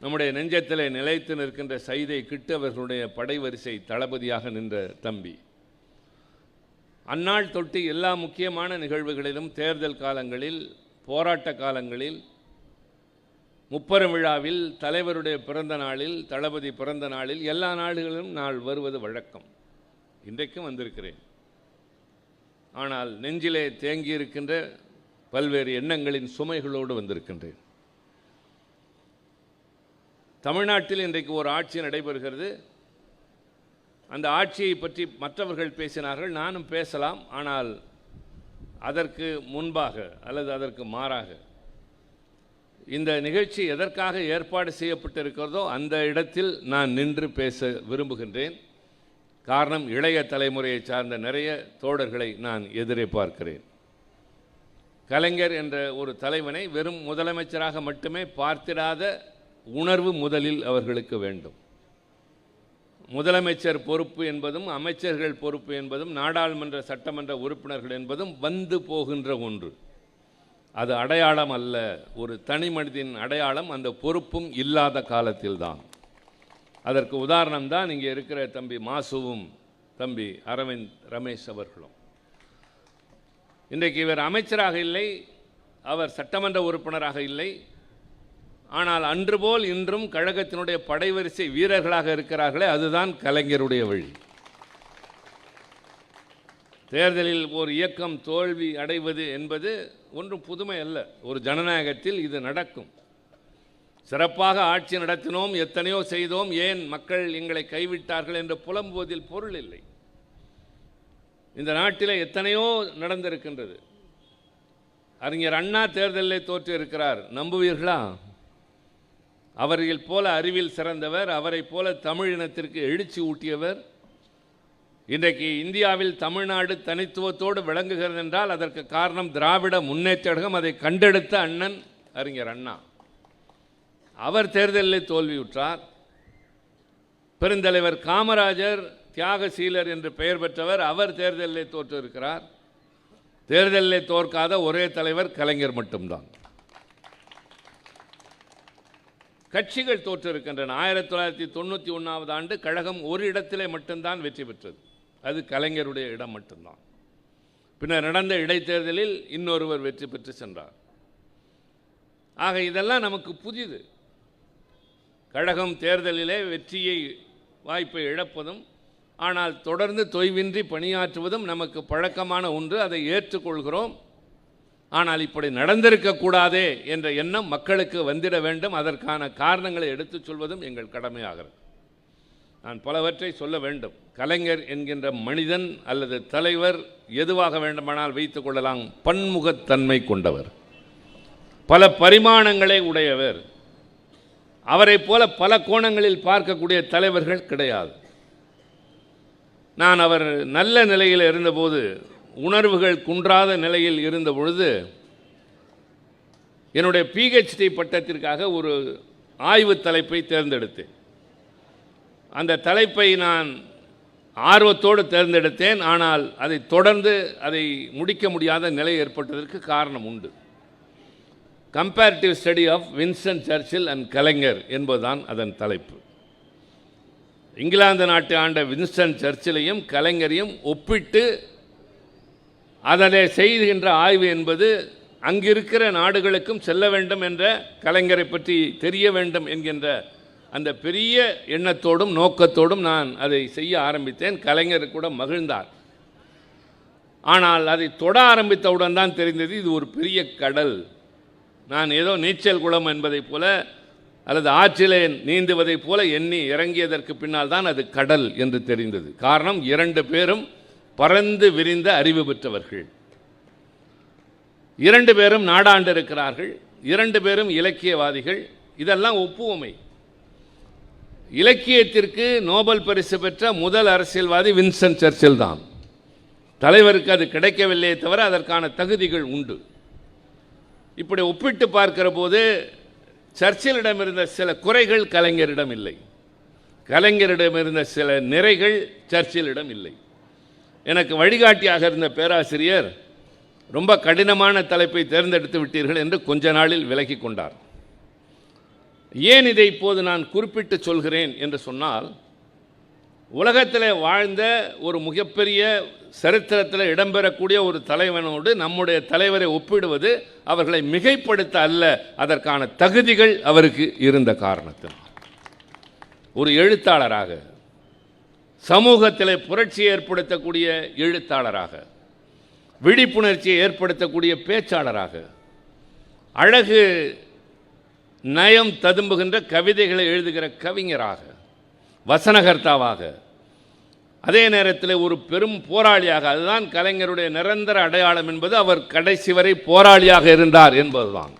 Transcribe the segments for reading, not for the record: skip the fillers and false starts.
நம்முடைய நெஞ்சத்திலே நிலைத்து நிற்கின்ற சைதை கிட்டு அவர்களுடைய படைவரிசை தளபதியாக நின்ற தம்பி. அந்நாள் தொட்டு எல்லா முக்கியமான நிகழ்வுகளிலும், தேர்தல் காலங்களில், போராட்ட காலங்களில், முப்பெரும் விழாவில், தலைவருடைய பிறந்த நாளில், தளபதி பிறந்த நாளில், எல்லா நாடுகளிலும் நான் வருவது வழக்கம். இன்றைக்கும் வந்திருக்கிறேன். ஆனால் நெஞ்சிலே தேங்கியிருக்கின்ற பல்வேறு எண்ணங்களின் சுமைகளோடு வந்திருக்கின்றேன். தமிழ்நாட்டில் இன்றைக்கு ஒரு ஆட்சி நடைபெறுகிறது. அந்த ஆட்சியை பற்றி மற்றவர்கள் பேசினார்கள், நானும் பேசலாம். ஆனால் அதற்கு முன்பாக அல்லது அதற்கு மாறாக இந்த நிகழ்ச்சி எதற்காக ஏற்பாடு செய்யப்பட்டிருக்கிறதோ அந்த இடத்தில் நான் நின்று பேச விரும்புகின்றேன். காரணம், இளைய தலைமுறையை சார்ந்த நிறைய தோழர்களை நான் எதிரே பார்க்கிறேன். கலைஞர் என்ற ஒரு தலைவனை வெறும் முதலமைச்சராக மட்டுமே பார்த்திடாத உணர்வு முதலில் அவர்களுக்கு வேண்டும். முதலமைச்சர் பொறுப்பு என்பதும், அமைச்சர்கள் பொறுப்பு என்பதும், நாடாளுமன்ற சட்டமன்ற உறுப்பினர்கள் என்பதும் வந்து போகின்ற ஒன்று. அது அடையாளம் அல்ல. ஒரு தனி மனிதன் அடையாளம் அந்த பொறுப்பும் இல்லாத காலத்தில்தான். அதற்கு உதாரணம்தான் இங்கே இருக்கிற தம்பி மாசுவும் தம்பி அரவிந்த் ரமேஷ் அவர்களும். இன்றைக்கு இவர் அமைச்சராக இல்லை, அவர் சட்டமன்ற உறுப்பினராக இல்லை. ஆனால் அன்று போல் இன்றும் கழகத்தினுடைய படைவரிசை வீரர்களாக இருக்கிறார்களே, அதுதான் கலைஞருடைய வழி. தேர்தலில் ஒரு இயக்கம் தோல்வி அடைவது என்பது ஒன்றும் புதுமை அல்ல. ஒரு ஜனநாயகத்தில் இது நடக்கும். சிறப்பாக ஆட்சி நடத்தினோம், எத்தனையோ செய்தோம், ஏன் மக்கள் எங்களை கைவிட்டார்கள் என்று புலம்புவதில் பொருள் இல்லை. இந்த நாட்டில் எத்தனையோ நடந்திருக்கின்றது. அறிஞர் அண்ணா தேர்தலில் தோற்று இருக்கிறார், நம்புவீர்களா? அவர்கள் போல அறிவில் சிறந்தவர், அவரை போல தமிழ் இனத்திற்கு எழுச்சி ஊட்டியவர். இன்றைக்கு இந்தியாவில் தமிழ்நாடு தனித்துவத்தோடு விளங்குகிறது என்றால் அதற்கு காரணம் திராவிட முன்னேற்ற கழகம். அதை கண்டெடுத்த அண்ணன் அறிஞர் அண்ணா. அவர் தேர்தலில் தோல்வியுற்றார். பெருந்தலைவர் காமராஜர் தியாகசீலர் என்று பெயர் பெற்றவர், அவர் தேர்தலில் தோற்று இருக்கிறார். தேர்தலில் தோற்காத ஒரே தலைவர் கலைஞர் மட்டும்தான். கட்சிகள் தோற்றிருக்கின்றன. 1991 ஆண்டு கழகம் ஒரு இடத்திலே மட்டும்தான் வெற்றி பெற்றது. அது கலைஞருடைய இடம் மட்டும்தான். பின்னர் நடந்த இடைத்தேர்தலில் இன்னொருவர் வெற்றி பெற்று சென்றார். ஆக இதெல்லாம் நமக்கு புதிது. கழகம் தேர்தலிலே வெற்றியை வாய்ப்பை இழப்பதும் ஆனால் தொடர்ந்து தொய்வின்றி பணியாற்றுவதும் நமக்கு பழக்கமான ஒன்று. அதை ஏற்றுக்கொள்கிறோம். ஆனால் இப்படி நடந்திருக்கக்கூடாதே என்ற எண்ணம் மக்களுக்கு வந்திட வேண்டும். அதற்கான காரணங்களை எடுத்துச் சொல்வதும் எங்கள் கடமையாகிறது. நான் பலவற்றை சொல்ல வேண்டும். கலைஞர் என்கின்ற மனிதன் அல்லது தலைவர் எதுவாக வேண்டுமானால் வைத்துக் கொள்ளலாம். பன்முகத்தன்மை கொண்டவர், பல பரிமாணங்களை உடையவர். அவரை போல பல கோணங்களில் பார்க்கக்கூடிய தலைவர்கள் கிடையாது. நான் அவர் நல்ல நிலையில் இருந்தபோது, உணர்வுகள் குன்றாத நிலையில் இருந்த பொழுது, என்னுடைய PhD பட்டத்திற்காக ஒரு ஆய்வு தலைப்பை தேர்ந்தெடுத்தேன். அந்த தலைப்பை நான் ஆர்வத்தோடு தேர்ந்தெடுத்தேன். ஆனால் அதை தொடர்ந்து அதை முடிக்க முடியாத நிலை ஏற்பட்டதற்கு காரணம் உண்டு. Comparative study of Winston Churchill and Kalaignar என்பதுதான் அதன் தலைப்பு. இங்கிலாந்து நாட்டை ஆண்ட வின்ஸ்டன் சர்ச்சிலையும் கலைஞரையும் ஒப்பிட்டு அதனை செய்கின்ற ஆய்வு என்பது அங்கிருக்கிற நாடுகளுக்கும் செல்ல வேண்டும் என்ற, கலைஞரை பற்றி தெரிய வேண்டும் என்கின்ற அந்த பெரிய எண்ணத்தோடும் நோக்கத்தோடும் நான் அதை செய்ய ஆரம்பித்தேன். கலைஞர் கூட மகிழ்ந்தார். ஆனால் அதை தொட ஆரம்பித்தவுடன் தான் தெரிந்தது இது ஒரு பெரிய கடல். நான் ஏதோ நீச்சல் குளம் என்பதைப் போல அல்லது ஆற்றிலே நீந்துவதைப் போல எண்ணி இறங்கியதற்கு பின்னால் தான் அது கடல் என்று தெரிந்தது. காரணம், இரண்டு பேரும் பறந்து விரிந்த அறிவு பெற்றவர்கள். இரண்டு பேரும் நாடாண்டு இருக்கிறார்கள். இரண்டு பேரும் இலக்கியவாதிகள். இதெல்லாம் ஒப்புவமை. இலக்கியத்திற்கு நோபல் பரிசு பெற்ற முதல் அரசியல்வாதி வின்ஸ்டன் சர்ச்சில் தான். தலைவருக்கு அது கிடைக்கவில்லையே தவிர அதற்கான தகுதிகள் உண்டு. இப்படி ஒப்பிட்டு பார்க்கிற போது சர்ச்சிலிடம் இருந்த சில குறைகள் கலைஞரிடம் இல்லை, கலைஞரிடம் இருந்த சில நிறைகள் சர்ச்சிலிடம் இல்லை. எனக்கு வழிகாட்டியாக இருந்த பேராசிரியர் ரொம்ப கடினமான தலைப்பை தேர்ந்தெடுத்து விட்டீர்கள் என்று கொஞ்ச நாளில் விலகி கொண்டார். ஏன் இதை இப்போது நான் குறிப்பிட்டு சொல்கிறேன் என்று சொன்னால், உலகத்தில் வாழ்ந்த ஒரு மிகப்பெரிய சரித்திரத்தில் இடம்பெறக்கூடிய ஒரு தலைவனோடு நம்முடைய தலைவரை ஒப்பிடுவது அவர்களை மிகைப்படுத்த அல்ல, அதற்கான தகுதிகள் அவருக்கு இருந்த காரணத்தில். ஒரு எழுத்தாளராக, சமூகத்தில் புரட்சி ஏற்படுத்தக்கூடிய எழுத்தாளராக, விழிப்புணர்ச்சியை ஏற்படுத்தக்கூடிய பேச்சாளராக, அழகு நயம் ததும்புகின்ற கவிதைகளை எழுதுகிற கவிஞராக, வசனகர்த்தாவாக, அதே நேரத்தில் ஒரு பெரும் போராளியாக, அதுதான் கலைஞருடைய நிரந்தர அடையாளம் என்பது அவர் கடைசி வரை போராளியாக இருந்தார் என்பதுதான்.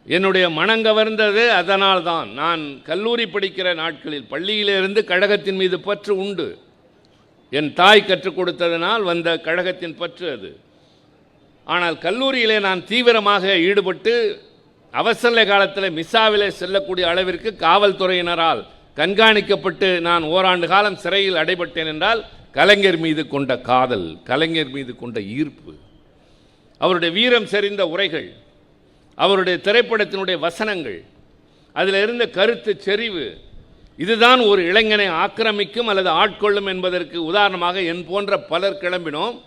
என்னுடைய மனங்கவர்ந்தது அதனால்தான். நான் கல்லூரி படிக்கிற நாட்களில் பள்ளியிலிருந்து கழகத்தின் மீது பற்று உண்டு. என் தாய் கற்றுக் கொடுத்ததனால் வந்த கழகத்தின் பற்று அது. ஆனால் கல்லூரியிலே நான் தீவிரமாக ஈடுபட்டு அவசர காலத்தில் மிஸ்ஸாவிலே செல்லக்கூடிய அளவிற்கு காவல்துறையினரால் கண்காணிக்கப்பட்டு நான் ஓராண்டு காலம் சிறையில் அடைபட்டேன் என்றால் கலைஞர் மீது கொண்ட காதல், கலைஞர் மீது கொண்ட ஈர்ப்பு, அவருடைய வீரம் செறிந்த உரைகள், அவருடைய திரைப்படத்தினுடைய வசனங்கள், அதில் இருந்த கருத்து செறிவு, இதுதான் ஒரு இளைஞனை ஆக்கிரமிக்கும் அல்லது ஆட்கொள்ளும் என்பதற்கு உதாரணமாக என் போன்ற பலர் கிளம்பினோம்.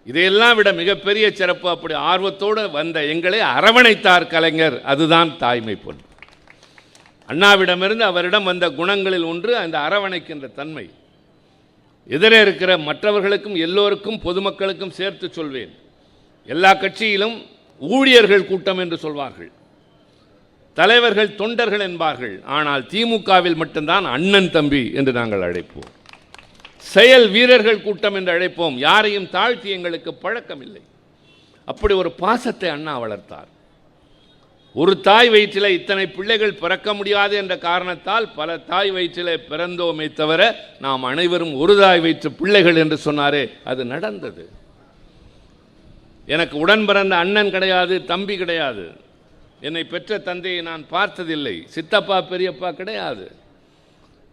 இதையெல்லாம் விட மிகப்பெரிய சிறப்பு, அப்படி ஆர்வத்தோடு வந்த எங்களை அரவணைத்தார் கலைஞர். அதுதான் தாய்மை பொன். அண்ணாவிடமிருந்து அவரிடம் வந்த குணங்களில் ஒன்று அந்த அரவணைக்கின்ற தன்மை. எதிரே இருக்கிற மற்றவர்களுக்கும் எல்லோருக்கும் பொதுமக்களுக்கும் சேர்த்து சொல்வேன், எல்லா கட்சியிலும் ஊழியர்கள் கூட்டம் என்று சொல்வார்கள், தலைவர்கள் தொண்டர்கள் என்பார்கள். ஆனால் திமுகவில் மட்டும்தான் அண்ணன் தம்பி என்று நாங்கள் அழைப்போம், செயல் வீரர்கள் கூட்டம் என்று அழைப்போம். யாரையும் தாழ்த்தி எங்களுக்கு பழக்கம் இல்லை. அப்படி ஒரு பாசத்தை அண்ணா வளர்த்தார். ஒரு தாய் வயிற்றில் இத்தனை பிள்ளைகள் பிறக்க முடியாது என்ற காரணத்தால் பல தாய் வயிற்றிலே பிறந்தோமே தவிர நாம் அனைவரும் ஒரு தாய் வயிற்று பிள்ளைகள் என்று சொன்னாரே, அது நடந்தது. எனக்கு உடன் பிறந்த அண்ணன் கிடையாது, தம்பி கிடையாது. என்னை பெற்ற தந்தையை நான் பார்த்ததில்லை. சித்தப்பா பெரியப்பா கிடையாது.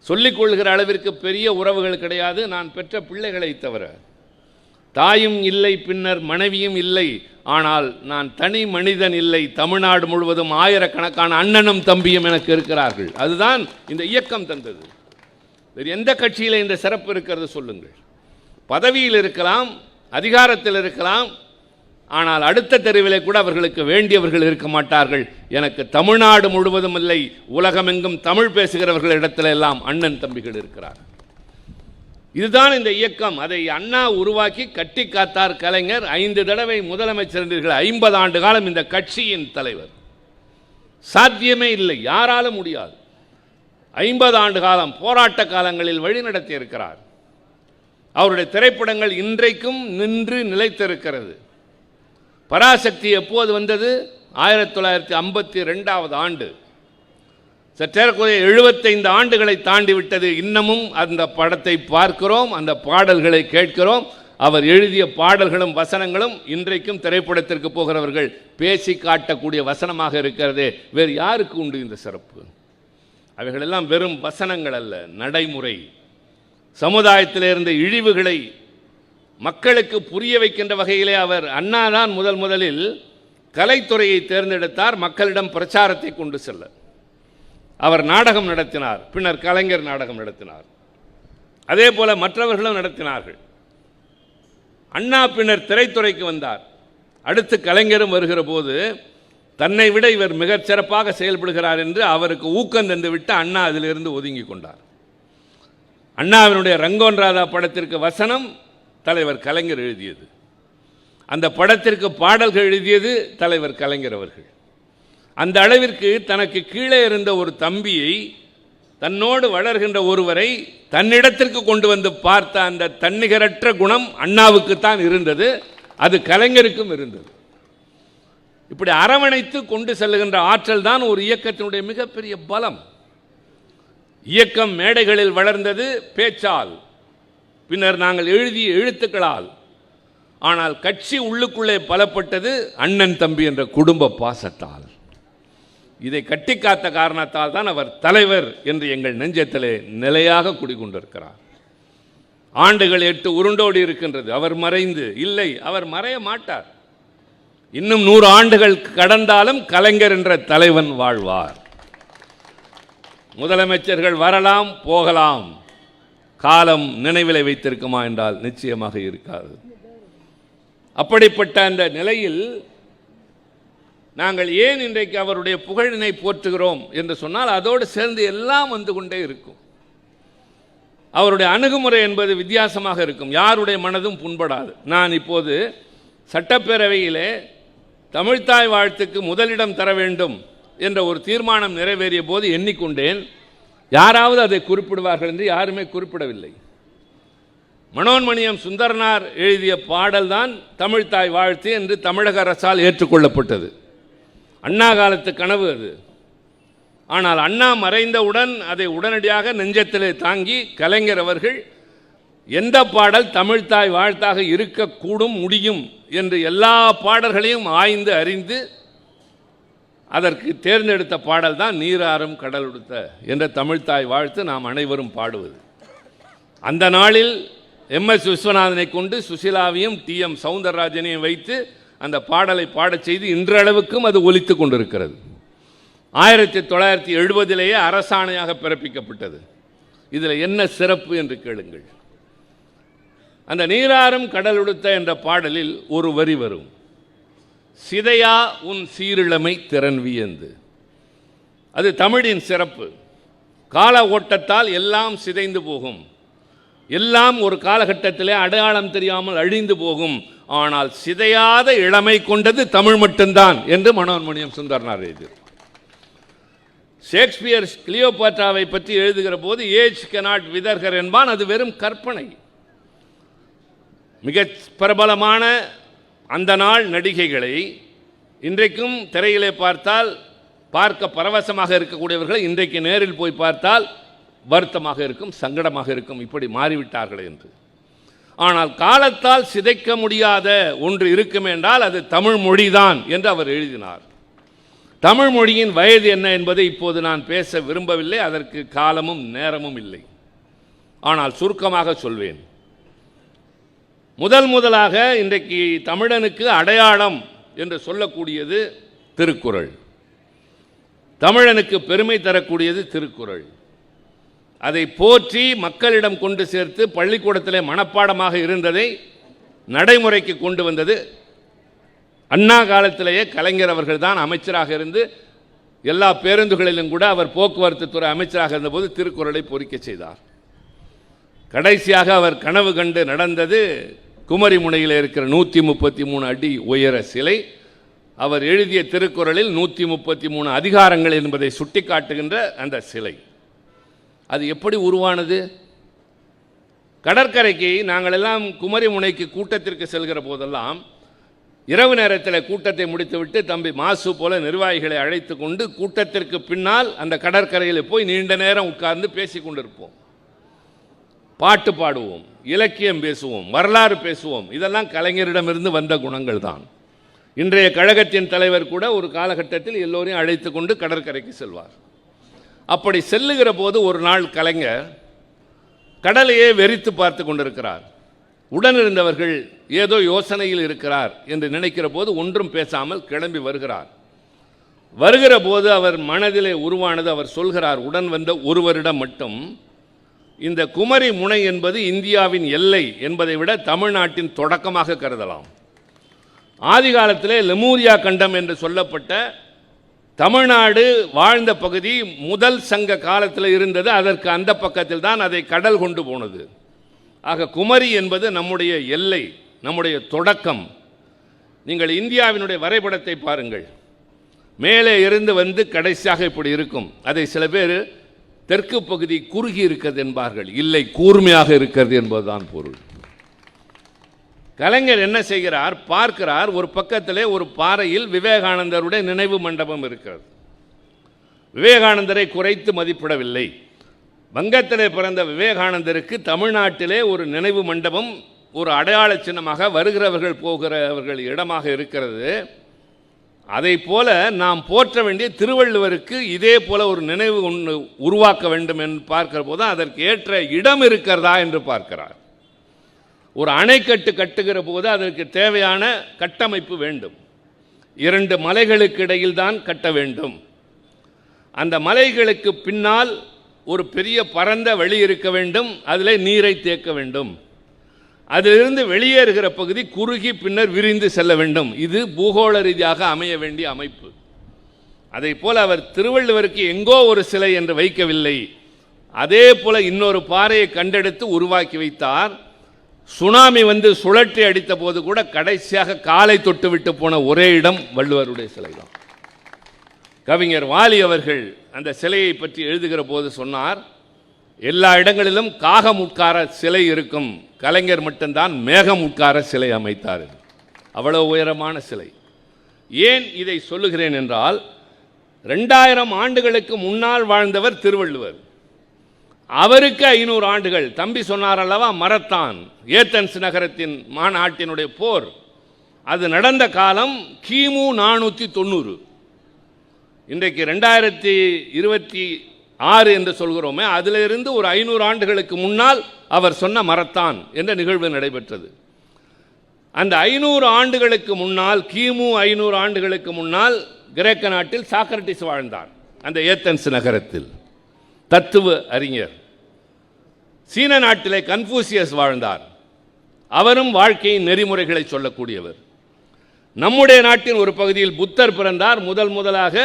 சொல்லிக் கொள்கிற அளவிற்கு பெரிய உறவுகள் கிடையாது நான் பெற்ற பிள்ளைகளை தவிர. தாயும் இல்லை, பின்னர் மனைவியும் இல்லை. ஆனால் நான் தனி மனிதன் இல்லை. தமிழ்நாடு முழுவதும் ஆயிரக்கணக்கான அண்ணனும் தம்பியும் எனக்கு இருக்கிறார்கள். அதுதான் இந்த இயக்கம் தந்தது. வேறு எந்த கட்சியில் இந்த சிறப்பு இருக்கிறது சொல்லுங்கள்? பதவியில் இருக்கலாம், அதிகாரத்தில் இருக்கலாம், ஆனால் அடுத்த தெருவிலே கூட அவர்களுக்கு வேண்டியவர்கள் இருக்க மாட்டார்கள். எனக்கு தமிழ்நாடு முழுவதும் இல்லை, உலகமெங்கும் தமிழ் பேசுகிறவர்கள் இடத்துல எல்லாம் அண்ணன் தம்பிகள் இருக்கிறார். இதுதான் இந்த இயக்கம். அதை அண்ணா உருவாக்கி கட்டி காத்தார் கலைஞர். 5 தடவை முதலமைச்சர் என்றீர்கள், 50 ஆண்டு காலம் இந்த கட்சியின் தலைவர். சாத்தியமே இல்லை, யாராலும் முடியாது. 50 ஆண்டு காலம் போராட்ட காலங்களில் வழிநடத்தி இருக்கிறார். அவருடைய திரைப்படங்கள் இன்றைக்கும் நின்று நிலைத்திருக்கிறது. பராசக்தி எப்போது வந்தது? 1952 ஆண்டு. சற்றேறக்குறைய 75 ஆண்டுகளை தாண்டி விட்டது. இன்னமும் அந்த படத்தை பார்க்கிறோம், அந்த பாடல்களை கேட்கிறோம். அவர் எழுதிய பாடல்களும் வசனங்களும் இன்றைக்கும் திரைப்படத்திற்கு போகிறவர்கள் பேசி காட்டக்கூடிய வசனமாக இருக்கிறதே. வேறு யாருக்கு உண்டு இந்த சிறப்பு? அவைகளெல்லாம் வெறும் வசனங்கள் அல்ல, நடைமுறை. சமுதாயத்தில் இருந்த இழிவுகளை மக்களுக்கு புரிய வைக்கின்ற வகையிலே அவர் அண்ணாதான் முதலில் கலைத்துறையை தேர்ந்தெடுத்தார். மக்களிடம் பிரச்சாரத்தை கொண்டு செல்ல அவர் நாடகம் நடத்தினார். பின்னர் கலைஞர் நாடகம் நடத்தினார். அதே போல மற்றவர்களும் நடத்தினார்கள். அண்ணா பின்னர் திரைத்துறைக்கு வந்தார். அடுத்து கலைஞரும் வருகிற போது தன்னை விட இவர் மிகச் சிறப்பாக செயல்படுகிறார் என்று அவருக்கு ஊக்கம் தந்துவிட்டு அண்ணா அதிலிருந்து ஒதுங்கி கொண்டார். அண்ணாவினுடைய ரங்கோன் ராதா படத்திற்கு வசனம் தலைவர் கலைஞர் எழுதியது. அந்த படத்திற்கு பாடல்கள் எழுதியது தலைவர் கலைஞர் அவர்கள். அந்த அளவிற்கு தனக்கு கீழே இருந்த ஒரு தம்பியை, தன்னோடு வளர்கின்ற ஒருவரை தன்னிடத்திற்கு கொண்டு வந்து பார்த்த அந்த தன்னிகரற்ற குணம் அண்ணாவுக்குத்தான் இருந்தது, அது கலைஞருக்கும் இருந்தது. இப்படி அரவணைத்து கொண்டு செல்லுகின்ற ஆற்றல் தான் ஒரு இயக்கத்தினுடைய மிகப்பெரிய பலம். இயக்கம் மேடைகளில் வளர்ந்தது பேச்சால், பின்னர் நாங்கள் எழுதிய எழுத்துக்களால். ஆனால் கட்சி உள்ளுக்குள்ளே பலப்பட்டது அண்ணன் தம்பி என்ற குடும்ப பாசத்தால். இதை கட்டி காத்த காரணத்தால் தான் அவர் தலைவர் என்று எங்கள் நெஞ்சத்திலே நிலையாக குடிகொண்டிருக்கிறார். ஆண்டுகள் 8 உருண்டோடி இருக்கின்றது. அவர் மறைந்து இல்லை, அவர் மறைய மாட்டார். இன்னும் 100 ஆண்டுகள் கடந்தாலும் கலைஞர் என்ற தலைவன் வாழ்வார். முதலமைச்சர்கள் வரலாம் போகலாம், காலம் நினைவில் வைத்திருக்குமா என்றால் நிச்சயமாக இருக்காது. அப்படிப்பட்ட அந்த நிலையில் நாங்கள் ஏன் இன்றைக்கு அவருடைய புகழினை போற்றுகிறோம் என்று சொன்னால் அதோடு சேர்ந்து எல்லாம் வந்து கொண்டே இருக்கும். அவருடைய அணுகுமுறை என்பது வித்தியாசமாக இருக்கும், யாருடைய மனதும் புண்படாது. நான் இப்போது சட்டப்பேரவையிலே தமிழ்த்தாய் வாழ்த்துக்கு முதலிடம் தர வேண்டும் என்ற ஒரு தீர்மானம் நிறைவேறிய போது எண்ணிக்கொண்டேன், யாராவது அதை குறிப்பிடுவார்கள் என்று யாருமே குறிப்பிடவில்லை. மனோன்மணியம் சுந்தரனார் எழுதிய பாடல்தான் தமிழ்த்தாய் வாழ்த்து என்று தமிழக அரசால் ஏற்றுக்கொள்ளப்பட்டது. அண்ணா காலத்து கனவு அது. ஆனால் அண்ணா மறைந்தவுடன் அதை உடனடியாக நெஞ்சத்திலே தாங்கி கலைஞர் அவர்கள் எந்த பாடல் தமிழ்த்தாய் வாழ்த்தாக இருக்கக்கூடும் முடியும் என்று எல்லா பாடல்களையும் ஆய்ந்து அறிந்து அதற்கு தேர்ந்தெடுத்த பாடல் தான் நீராறும் கடல் உடுத்த என்ற தமிழ்த்தாய் வாழ்த்து நாம் அனைவரும் பாடுவது. அந்த நாளில் MS விஸ்வநாதனை கொண்டு சுசிலாவையும் TM சவுந்தரராஜனையும் வைத்து அந்த பாடலை பாடச் செய்து இன்றளவுக்கும் அது ஒலித்து கொண்டிருக்கிறது. 1970 அரசாணையாக பிறப்பிக்கப்பட்டது. இதில் என்ன சிறப்பு என்று கேளுங்கள். அந்த நீராறும் கடல் உடுத்த என்ற பாடலில் ஒரு வரி வரும், சிதையா உன் சீரிழமை திறன் வியந்து. அது தமிழின் சிறப்பு. கால ஓட்டத்தால் எல்லாம் சிதைந்து போகும், எல்லாம் ஒரு காலகட்டத்திலே அடையாளம் தெரியாமல் அழிந்து போகும், ஆனால் சிதையாத இளமை கொண்டது தமிழ் மட்டும்தான் என்று மனோன்மணியம் சுந்தரனார் எழுதினார். ஷேக்ஸ்பியர் கிளியோபாட்ராவை பற்றி எழுதுகிற போது ஏஜ் கெனாட் விதர்கர் என்பான். அது வெறும் கற்பனை. மிக பிரபலமான அந்த நாள் நடிகைகளை இன்றைக்கும் திரையிலே பார்த்தால் பார்க்க பரவசமாக இருக்கக்கூடியவர்களை இன்றைக்கு நேரில் போய் பார்த்தால் வருத்தமாக இருக்கும், சங்கடமாக இருக்கும், இப்படி மாறிவிட்டார்கள் என்று. ஆனால் காலத்தால் சிதைக்க முடியாத ஒன்று இருக்கும் என்றால் அது தமிழ் மொழிதான் என்று அவர் எழுதினார். தமிழ் மொழியின் வயது என்ன என்பதை இப்போது நான் பேச விரும்பவில்லை, அதற்கு காலமும் நேரமும் இல்லை. ஆனால் சுருக்கமாக சொல்வேன். முதலாக இன்றைக்கு தமிழனுக்கு அடையாளம் என்று சொல்லக்கூடியது திருக்குறள். தமிழனுக்கு பெருமை தரக்கூடியது திருக்குறள். அதை போற்றி மக்களிடம் கொண்டு சேர்த்து பள்ளிக்கூடத்திலே மனப்பாடமாக இருந்ததை நடைமுறைக்கு கொண்டு வந்தது அண்ணா காலத்திலேயே கலைஞர் அவர்கள் தான் அமைச்சராக இருந்து எல்லா பேருந்துகளிலும் கூட அவர் போக்குவரத்து துறை அமைச்சராக இருந்தபோது திருக்குறளை பொறிக்க செய்தார். கடைசியாக அவர் கனவு கண்டு நடந்தது குமரி முனையில் இருக்கிற 133 அடி உயர சிலை. அவர் எழுதிய திருக்குறளில் 133 அதிகாரங்கள் என்பதை சுட்டிக்காட்டுகின்ற அந்த சிலை. அது எப்படி உருவானது? கடற்கரைக்கு நாங்கள் எல்லாம் குமரி முனைக்கு கூட்டத்திற்கு செல்கிற போதெல்லாம் இரவு நேரத்தில் கூட்டத்தை முடித்துவிட்டு தம்பி மாசு போல நிர்வாகிகளை அழைத்து கொண்டு கூட்டத்திற்கு பின்னால் அந்த கடற்கரையில் போய் நீண்ட நேரம் உட்கார்ந்து பேசி கொண்டிருப்போம். பாட்டு பாடுவோம், இலக்கியம் பேசுவோம், வரலாறு பேசுவோம். இதெல்லாம் கலைஞரிடமிருந்து வந்த குணங்கள் தான். இன்றைய கழகத்தின் தலைவர் கூட ஒரு காலகட்டத்தில் எல்லோரையும் அழைத்து கொண்டு கடற்கரைக்கு செல்வார். அப்படி செல்லுகிற போது ஒரு நாள் கலைஞர் கடலையே வெறித்து பார்த்து கொண்டிருக்கிறார். உடனிருந்தவர்கள் ஏதோ யோசனையில் இருக்கிறார் என்று நினைக்கிற போது ஒன்றும் பேசாமல் கிளம்பி வருகிற போது அவர் மனதிலே உருவானது. அவர் சொல்கிறார், உடன் வந்த ஒருவரிடம் மட்டும், இந்த குமரி முனை என்பது இந்தியாவின் எல்லை என்பதை விட தமிழ்நாட்டின் தொடக்கமாக கருதலாம். ஆதி காலத்திலே லெமூரியா கண்டம் என்று சொல்லப்பட்ட தமிழ்நாடு வாழ்ந்த பகுதி முதல் சங்க காலத்தில் இருந்தது. அதற்கு அந்த பக்கத்தில் தான் அதை கடல் கொண்டு போனது. ஆக குமரி என்பது நம்முடைய எல்லை, நம்முடைய தொடக்கம். நீங்கள் இந்தியாவினுடைய வரைபடத்தை பாருங்கள். மேலே இருந்து வந்து கடைசியாக இப்படி இருக்கும். அதை சில பேர் தெற்கு பகுதி குறுகி இருக்கிறது என்பார்கள். இல்லை, கூர்மையாக இருக்கிறது என்பதுதான் பொருள். கலைஞர் என்ன செய்கிறார்? பார்க்கிறார், ஒரு பக்கத்திலே ஒரு பாறையில் விவேகானந்தருடைய நினைவு மண்டபம் இருக்கிறது. விவேகானந்தரை குறைத்து மதிப்பிடவில்லை. வங்கத்திலே பிறந்த விவேகானந்தருக்கு தமிழ்நாட்டிலே ஒரு நினைவு மண்டபம் ஒரு அடையாள சின்னமாக வருகிறவர்கள் போகிறவர்கள் இடமாக இருக்கிறது. அதை போல நாம் போற்ற வேண்டிய திருவள்ளுவருக்கு இதே போல ஒரு நினைவு ஒன்று உருவாக்க வேண்டும் என்று பார்க்கிற போது அதற்கு ஏற்ற இடம் இருக்கிறதா என்று பார்க்கிறார். ஒரு அணைக்கட்டு கட்டுகிற போது அதற்கு தேவையான கட்டமைப்பு வேண்டும். 2 மலைகளுக்கு இடையில் தான் கட்ட வேண்டும். அந்த மலைகளுக்கு பின்னால் ஒரு பெரிய பரந்த வெளி இருக்க வேண்டும், அதில் நீரை தேக்க வேண்டும். அதிலிருந்து வெளியேறுகிற பகுதி குறுகி பின்னர் விரிந்து செல்ல வேண்டும். இது பூகோள ரீதியாக அமைய வேண்டிய அமைப்பு. அதை போல அவர் திருவள்ளுவருக்கு எங்கோ ஒரு சிலை என்று வைக்கவில்லை. அதே போல இன்னொரு பாறையை கண்டெடுத்து உருவாக்கி வைத்தார். சுனாமி வந்து சுழற்றி அடித்த போது கூட கடைசியாக காலை தொட்டு விட்டு போன ஒரே இடம் வள்ளுவருடைய சிலை தான். கவிஞர் வாலி அவர்கள் அந்த சிலையை பற்றி எழுதுகிற போது சொன்னார், எல்லா இடங்களிலும் காகம் உட்கார சிலை இருக்கும், கலைஞர் மட்டும்தான் மேகம் உட்கார சிலை அமைத்தார். அவ்வளவு உயரமான சிலை. ஏன் இதை சொல்லுகிறேன் என்றால், 2000 ஆண்டுகளுக்கு முன்னால் வாழ்ந்தவர் திருவள்ளுவர். அவருக்கு 500 ஆண்டுகள். தம்பி சொன்னார் அல்லவா, மரத்தான் ஏத்தன்ஸ் நகரத்தின் மாநாட்டினுடைய போர், அது நடந்த காலம் கிமு 490. இன்றைக்கு 2026 என்று சொல்கிறோமே, அதிலிருந்து ஒரு 500 ஆண்டுகளுக்கு முன்னால் அவர் சொன்ன மரத்தான் என்ற நிகழ்வு நடைபெற்றது. அந்த 500 ஆண்டுகளுக்கு முன்னால், கிமு 500 ஆண்டுகளுக்கு முன்னால் கிரேக்க நாட்டில் சாக்ரட்டிஸ் வாழ்ந்தார், அந்த ஏத்தன்ஸ் நகரத்தில், தத்துவ அறிஞர். சீன நாட்டிலே கன்ஃபூசியஸ் வாழ்ந்தார், அவரும் வாழ்க்கையின் நெறிமுறைகளை சொல்லக்கூடியவர். நம்முடைய நாட்டின் ஒரு பகுதியில் புத்தர் பிறந்தார். முதலாக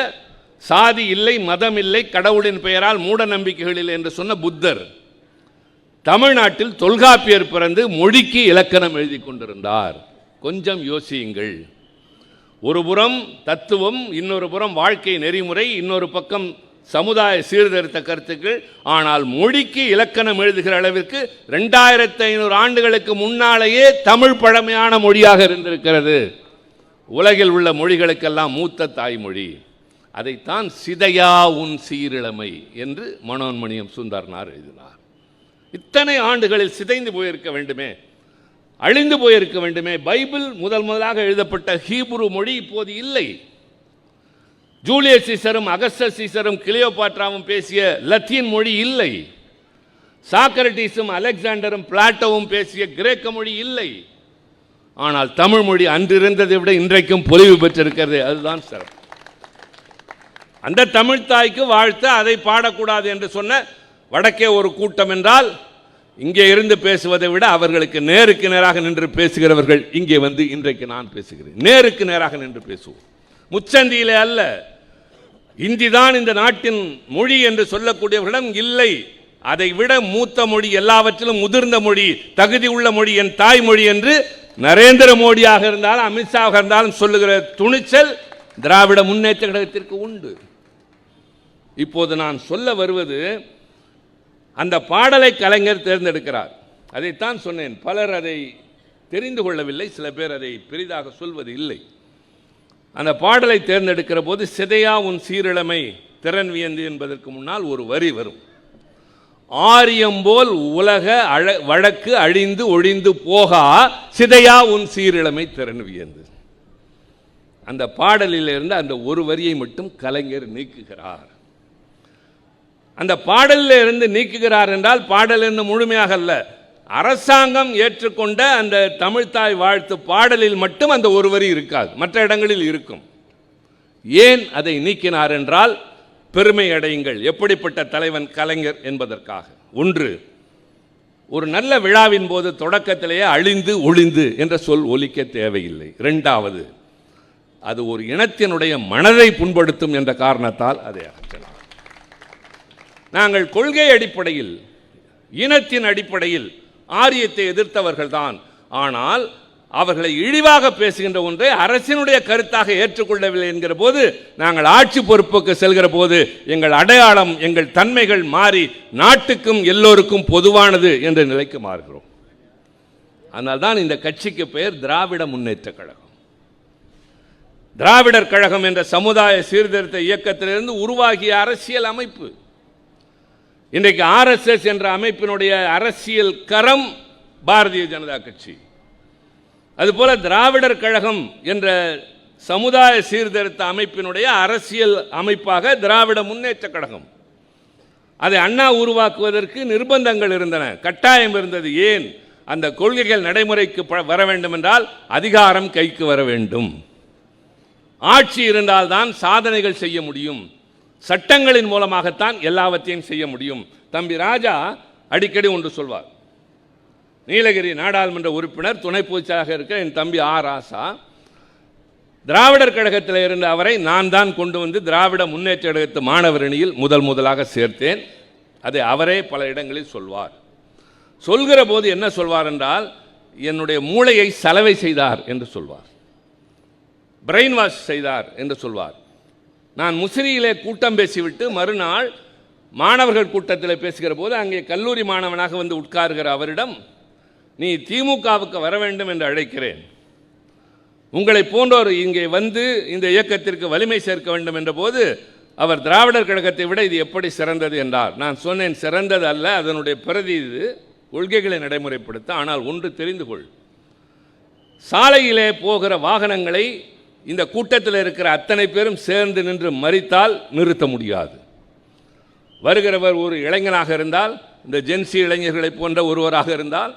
சாதி இல்லை, மதம் இல்லை, கடவுளின் பெயரால் மூட நம்பிக்கைகள் இல்லை என்று சொன்ன புத்தர் தமிழ்நாட்டில் தொல்காப்பியர் பிறந்து மொழிக்கு இலக்கணம் எழுதி கொண்டிருந்தார். கொஞ்சம் யோசியுங்கள். ஒரு புறம் தத்துவம், இன்னொரு புறம் வாழ்க்கை நெறிமுறை, இன்னொரு பக்கம் சமுதாய சீர்திருத்த கருத்துக்கள். ஆனால் மொழிக்கு இலக்கணம் எழுதுகிற அளவிற்கு 2500 ஆண்டுகளுக்கு முன்னாலேயே தமிழ் பழமையான மொழியாக இருந்திருக்கிறது. உலகில் உள்ள மொழிகளுக்கெல்லாம் மூத்த தாய்மொழி. அதைத்தான் சிதையா உன் சீரிழமை என்று மனோன்மணியம் சுந்தரனார் எழுதினார். இத்தனை ஆண்டுகளில் சிதைந்து போயிருக்க வேண்டுமே, அழிந்து போயிருக்க வேண்டுமே. பைபிள் முதலாக எழுதப்பட்ட ஹீப்ரு மொழி இப்போது இல்லை. ஜூலியஸ் சீசரும் அகஸ்டஸ் சீசரும் கிளியோபாட்ராவும் பேசிய லத்தீன் மொழி இல்லை. சாக்ரட்டிஸும் அலெக்சாண்டரும் பிளாட்டோவும் பேசிய கிரேக்க மொழி இல்லை. ஆனால் தமிழ் மொழி அன்றிருந்ததை விட இன்றைக்கும் பொலிவு பெற்றிருக்கிறது. அதுதான் சிறப்பு. அந்த தமிழ் தாய்க்கு வாழ்த்த அதை பாடக்கூடாது என்று சொன்ன வடக்கே ஒரு கூட்டம் என்றால், இங்கே இருந்து பேசுவதை விட அவர்களுக்கு நேருக்கு நேராக நின்று பேசுகிறவர்கள் இங்கே வந்து இன்றைக்கு நான் பேசுகிறேன். நேருக்கு நேராக நின்று பேசுவோம், முச்சந்தியிலே அல்ல. இந்தி தான் இந்த நாட்டின் மொழி என்று சொல்லக்கூடியவர்களிடம் இல்லை. அதை விட மூத்த மொழி, எல்லாவற்றிலும் முதிர்ந்த மொழி, தகுதி உள்ள மொழி என் தாய்மொழி என்று நரேந்திர மோடியாக இருந்தாலும் அமித்ஷாவாக இருந்தாலும் சொல்லுகிற துணிச்சல் திராவிட முன்னேற்ற கழகத்திற்கு உண்டு. இப்போது நான் சொல்ல வருவது, அந்த பாடலை கலைஞர் தேர்ந்தெடுக்கிறார். அதைத்தான் சொன்னேன். பலர் அதை தெரிந்து கொள்ளவில்லை, சில பேர் அதை பெரிதாக சொல்வது இல்லை. அந்த பாடலை தேர்ந்தெடுக்கிற போது சிதையா உன் சீரிழமை திறன் வியந்து என்பதற்கு முன்னால் ஒரு வரி வரும். ஆரியம்போல் உலக வழக்கு அழிந்து ஒழிந்து போகா, சிதையா உன் சீரிழமை திறன் வியந்து. அந்த பாடலில் இருந்து அந்த ஒரு வரியை மட்டும் கலைஞர் நீக்குகிறார். அந்த பாடலில் இருந்து நீக்குகிறார் என்றால் பாடல் என்று முழுமையாக அல்ல, அரசாங்கம் ஏற்றுக்கொண்ட அந்த தமிழ்தாய் வாழ்த்து பாடலில் மட்டும் அந்த ஒரு வரி இருக்காது, மற்ற இடங்களில் இருக்கும். ஏன் அதை நீக்கினார் என்றால், பெருமை அடையுங்கள் எப்படிப்பட்ட தலைவன் கலைஞர் என்பதற்காக. ஒன்று, ஒரு நல்ல விழாவின் போது தொடக்கத்திலேயே அழிந்து ஒழிந்து என்ற சொல் ஒலிக்க தேவையில்லை. இரண்டாவது, அது ஒரு இனத்தினுடைய மனதை புண்படுத்தும் என்ற காரணத்தால் அதை அகற்றலாம். நாங்கள் கொள்கை அடிப்படையில், இனத்தின் அடிப்படையில் ஆரியத்தை எதிர்த்தவர்கள்தான். ஆனால் அவர்களை இழிவாக பேசுகின்ற ஒன்றை அரசினுடைய கருத்தாக ஏற்றுக்கொள்ளவில்லை என்கிற போது, நாங்கள் ஆட்சி பொறுப்புக்கு செல்கிற போது எங்கள் அடையாளம், எங்கள் தன்மைகள் மாறி நாட்டுக்கும் எல்லோருக்கும் பொதுவானது என்ற நிலைக்கு மாறுகிறோம். அதனால்தான் இந்த கட்சிக்கு பெயர் திராவிட முன்னேற்ற கழகம். திராவிடர் கழகம் என்ற சமுதாய சீர்திருத்த இயக்கத்திலிருந்து உருவாகிய அரசியல் அமைப்பு. இன்றைக்கு RSS என்ற அமைப்பினுடைய அரசியல் கரம் பாரதிய ஜனதா கட்சி. அதுபோல திராவிடர் கழகம் என்ற சமுதாய சீர்திருத்த அமைப்பினுடைய அரசியல் அமைப்பாக திராவிட முன்னேற்ற கழகம். அதை அண்ணா உருவாக்குவதற்கு நிர்பந்தங்கள் இருந்தன, கட்டாயம் இருந்தது. ஏன்? அந்த கொள்கைகள் நடைமுறைக்கு வர வேண்டும் என்றால் அதிகாரம் கைக்கு வர வேண்டும், ஆட்சி இருந்தால்தான் சாதனைகள் செய்ய முடியும். சட்டங்களின் மூலமாகத்தான் எல்லாவற்றையும் செய்ய முடியும். தம்பி ராஜா அடிக்கடி ஒன்று சொல்வார். நீலகிரி நாடாளுமன்ற உறுப்பினர், துணை பொதுச்செயலாளராக இருக்க என் தம்பி ராசா, திராவிடர் கழகத்தில் இருந்த அவரை நான் தான் கொண்டு வந்து திராவிட முன்னேற்ற கழகத்து மாணவர் அணியில் முதலாக சேர்த்தேன். அதை அவரே பல இடங்களில் சொல்வார். சொல்கிற போது என்ன சொல்வார் என்றால், என்னுடைய மூளையை சலவை செய்தார் என்று சொல்வார், பிரெயின் வாஷ் செய்தார் என்று சொல்வார். நான் முசிறியிலே கூட்டம் பேசிவிட்டு மறுநாள் மாணவர்கள் கூட்டத்தில் பேசுகிற போது அங்கே கல்லூரி மாணவனாக வந்து உட்காருகிற அவரிடம், நீ திமுகவுக்கு வர வேண்டும் என்று அழைக்கிறேன், உங்களை போன்றோர் இங்கே வந்து இந்த இயக்கத்திற்கு வலிமை சேர்க்க வேண்டும் என்ற போது அவர் திராவிடர் கழகத்தை விட இது எப்படி சிறந்தது என்றார். நான் சொன்னேன், சிறந்தது அல்ல, அதனுடைய பிரதி இது, கொள்கைகளை நடைமுறைப்படுத்த. ஆனால் ஒன்று தெரிந்து கொள், சாலையிலே போகிற வாகனங்களை இந்த கூட்டத்தில் இருக்கிற அத்தனை பேரும் சேர்ந்து நின்று மறித்தால் நிறுத்த முடியாது. வருகிறவர் ஒரு இளைஞனாக இருந்தால், இந்த ஜென்சி இளைஞர்களை போன்ற ஒருவராக இருந்தால்,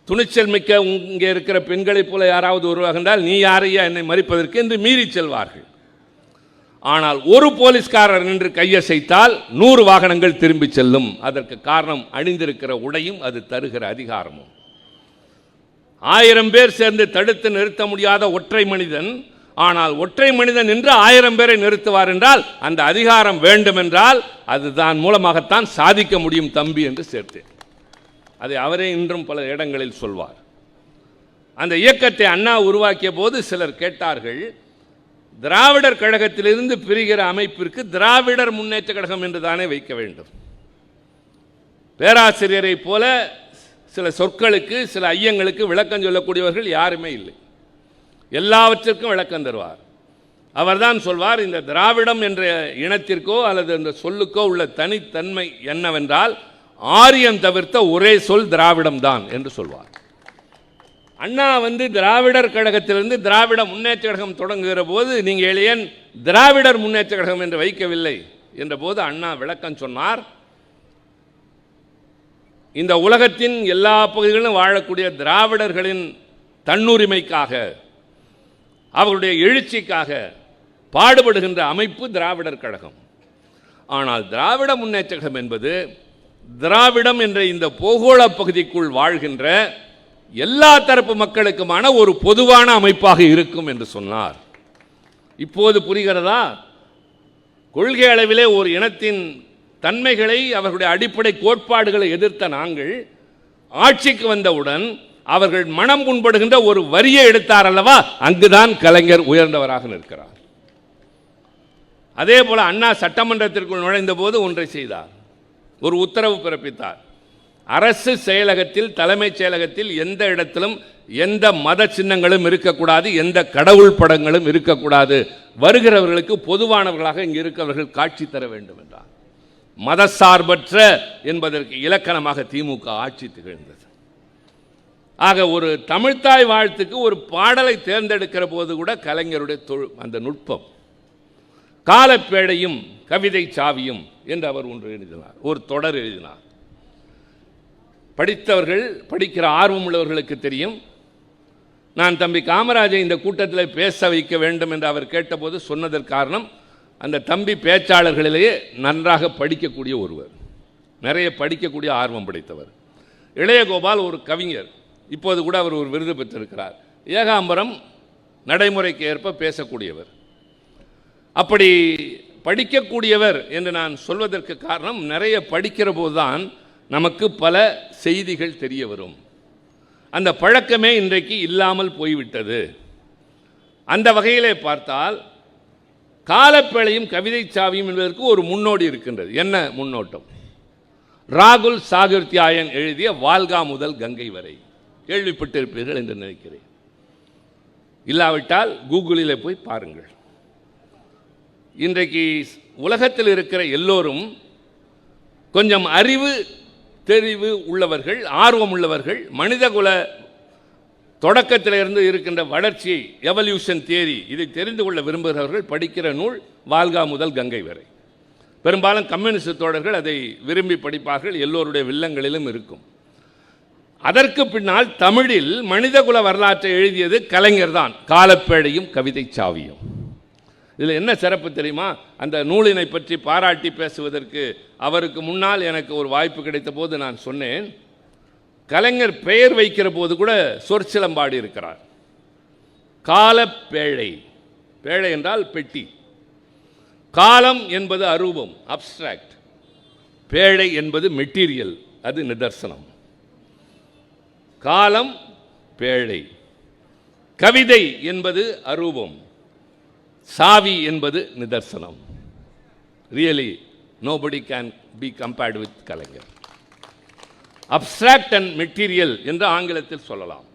துணிச்சல் மிக்க இங்கே இருக்கிற பெண்களைப் போல யாராவது ஒருவராக இருந்தால், நீ யாரையா என்னை மறிப்பதற்கு என்று மீறி செல்வார்கள். ஆனால் ஒரு போலீஸ்காரர் நின்று கையசைத்தால் 100 வாகனங்கள் திரும்பி செல்லும். அதற்கு காரணம் அணிந்திருக்கிற உடையும் அது தருகிற அதிகாரமும். 1000 பேர் சேர்ந்து தடுத்து நிறுத்த முடியாத ஒற்றை மனிதன், ஆனால் ஒற்றை மனிதன் என்று 1000 பேரை நிறுத்துவார் என்றால் அந்த அதிகாரம் வேண்டும் என்றால் அதுதான் மூலமாகத்தான் சாதிக்க முடியும் தம்பி என்று சேர்த்தேன். அதை அவரே இன்றும் பல இடங்களில் சொல்வார். அந்த இயக்கத்தை அண்ணா உருவாக்கிய போது சிலர் கேட்டார்கள், திராவிடர் கழகத்திலிருந்து பிரிகிற அமைப்பிற்கு திராவிடர் முன்னேற்ற கழகம் என்று தானே வைக்க வேண்டும். பேராசிரியரை போல சில சொற்களுக்கு சில ஐயங்களுக்கு விளக்கம் சொல்லக்கூடியவர்கள் யாருமே இல்லை. எல்லாவற்றிற்கும் விளக்கம் தருவார். அவர்தான் சொல்வார், இந்த திராவிடம் என்ற இனத்திற்கோ அல்லது இந்த சொல்லுக்கோ உள்ள தனித்தன்மை என்னவென்றால் ஆரியம் தவிர்த்த ஒரே சொல் திராவிடம் தான் என்று சொல்வார். அண்ணா வந்து திராவிடர் கழகத்திலிருந்து திராவிட முன்னேற்ற கழகம் தொடங்குகிற போது நீங்கள் ஏன் திராவிடர் முன்னேற்ற கழகம் என்று வைக்கவில்லை என்ற போது அண்ணா விளக்கம் சொன்னார், இந்த உலகத்தின் எல்லா பகுதிகளிலும் வாழக்கூடிய திராவிடர்களின் தன்னுரிமைக்காக அவர்களுடைய எழுச்சிக்காக பாடுபடுகின்ற அமைப்பு திராவிடர் கழகம். ஆனால் திராவிட முன்னேற்ற கழகம் என்பது திராவிடம் என்ற இந்த பூகோள பகுதிக்குள் வாழ்கின்ற எல்லா தரப்பு மக்களுக்குமான ஒரு பொதுவான அமைப்பாக இருக்கும் என்று சொன்னார். இப்போது புரிகிறதா? கொள்கை அளவிலே ஒரு இனத்தின் தன்மைகளை அவர்களுடைய அடிப்படை கோட்பாடுகளை எதிர்த்த நாங்கள் ஆட்சிக்கு வந்தவுடன் அவர்கள் மனம் புண்படுகின்ற ஒரு வரியை எடுத்தார் அல்லவா, அங்குதான் கலைஞர் உயர்ந்தவராக நிற்கிறார். அதே போல அண்ணா சட்டமன்றத்திற்குள் நுழைந்த போது ஒன்றை செய்தார், ஒரு உத்தரவு பிறப்பித்தார். அரசு செயலகத்தில், தலைமைச் செயலகத்தில் எந்த இடத்திலும் எந்த மத சின்னங்களும் இருக்கக்கூடாது, எந்த கடவுள் படங்களும் இருக்கக்கூடாது, வருகிறவர்களுக்கு பொதுவானவர்களாக இங்கு இருக்கிறவர்கள் காட்சி தர வேண்டும் என்றார். மதசார்பற்ற என்பதற்கு இலக்கணமாக திமுக ஆட்சி திகழ்ந்தது. ஆக ஒரு தமிழ்த்தாய் வாழ்த்துக்கு ஒரு பாடலை தேர்ந்தெடுக்கிற போது கூட கலைஞருடைய அந்த நுட்பம், காலப்பேழையும் கவிதை சாவியும் என்று அவர் ஒன்று எழுதினார், ஒரு தொடர் எழுதினார். படித்தவர்கள், படிக்கிற ஆர்வம் உள்ளவர்களுக்கு தெரியும். நான் தம்பி காமராஜை இந்த கூட்டத்தில் பேச வைக்க வேண்டும் என்று அவர் கேட்டபோது சொன்னதற்கு காரணம், அந்த தம்பி பேச்சாளர்களிலேயே நன்றாக படிக்கக்கூடிய ஒருவர், நிறைய படிக்கக்கூடிய ஆர்வம் படைத்தவர். இளையகோபால் ஒரு கவிஞர், இப்போது கூட அவர் ஒரு விருது பெற்றிருக்கிறார். ஏகாம்பரம் நடைமுறைக்கு ஏற்ப பேசக்கூடியவர். அப்படி படிக்கக்கூடியவர் என்று நான் சொல்வதற்கு காரணம், நிறைய படிக்கிற போதுதான் நமக்கு பல செய்திகள் தெரிய வரும். அந்த பழக்கமே இன்றைக்கு இல்லாமல் போய்விட்டது. அந்த வகையிலே பார்த்தால் காலப்பேழையும் கவிதை சாவியும் என்பதற்கு ஒரு முன்னோடி இருக்கின்றது. என்ன முன்னோட்டம்? ராகுல் சாகித்யாயன் எழுதிய வால்கா முதல் கங்கை வரை கேள்விப்பட்டிருப்பீர்கள் என்று நினைக்கிறேன். இல்லாவிட்டால் கூகுளில் போய் பாருங்கள். இன்றைக்கு உலகத்தில் இருக்கிற எல்லோரும் கொஞ்சம் அறிவு தெரிவு உள்ளவர்கள், ஆர்வம் உள்ளவர்கள், மனிதகுல தொடக்கத்திலிருந்து இருக்கின்ற வளர்ச்சியை, எவல்யூஷன் தியரி, இதை தெரிந்து கொள்ள விரும்புகிறவர்கள் படிக்கிற நூல் வால்கா முதல் கங்கை வரை. பெரும்பாலும் கம்யூனிஸ்ட் தோழர்கள் அதை விரும்பி படிப்பார்கள், எல்லோருடைய வில்லங்களிலும் இருக்கும். அதற்கு பின்னால் தமிழில் மனிதகுல வரலாற்றை எழுதியது கலைஞர் தான், காலப்பேழையும் கவிதை சாவியும். இதில் என்ன சிறப்பு தெரியுமா? அந்த நூலினை பற்றி பாராட்டி பேசுவதற்கு அவருக்கு முன்னால் எனக்கு ஒரு வாய்ப்பு கிடைத்த போது நான் சொன்னேன், கலைஞர் பெயர் வைக்கிற போது கூட சொற்சிலம்பாடி இருக்கிறார். காலப்பேழை, பேழை என்றால் பெட்டி. காலம் என்பது அரூபம், அப்ஸ்ட்ராக்ட். பேழை என்பது மெட்டீரியல், அது நிதர்சனம். காலம் பேழை. கவிதை என்பது அரூபம், சாவி என்பது நிதர்சனம். Really nobody can be compared with Kalaignar. Abstract and material என்று ஆங்கிலத்தில் சொல்லலாம்.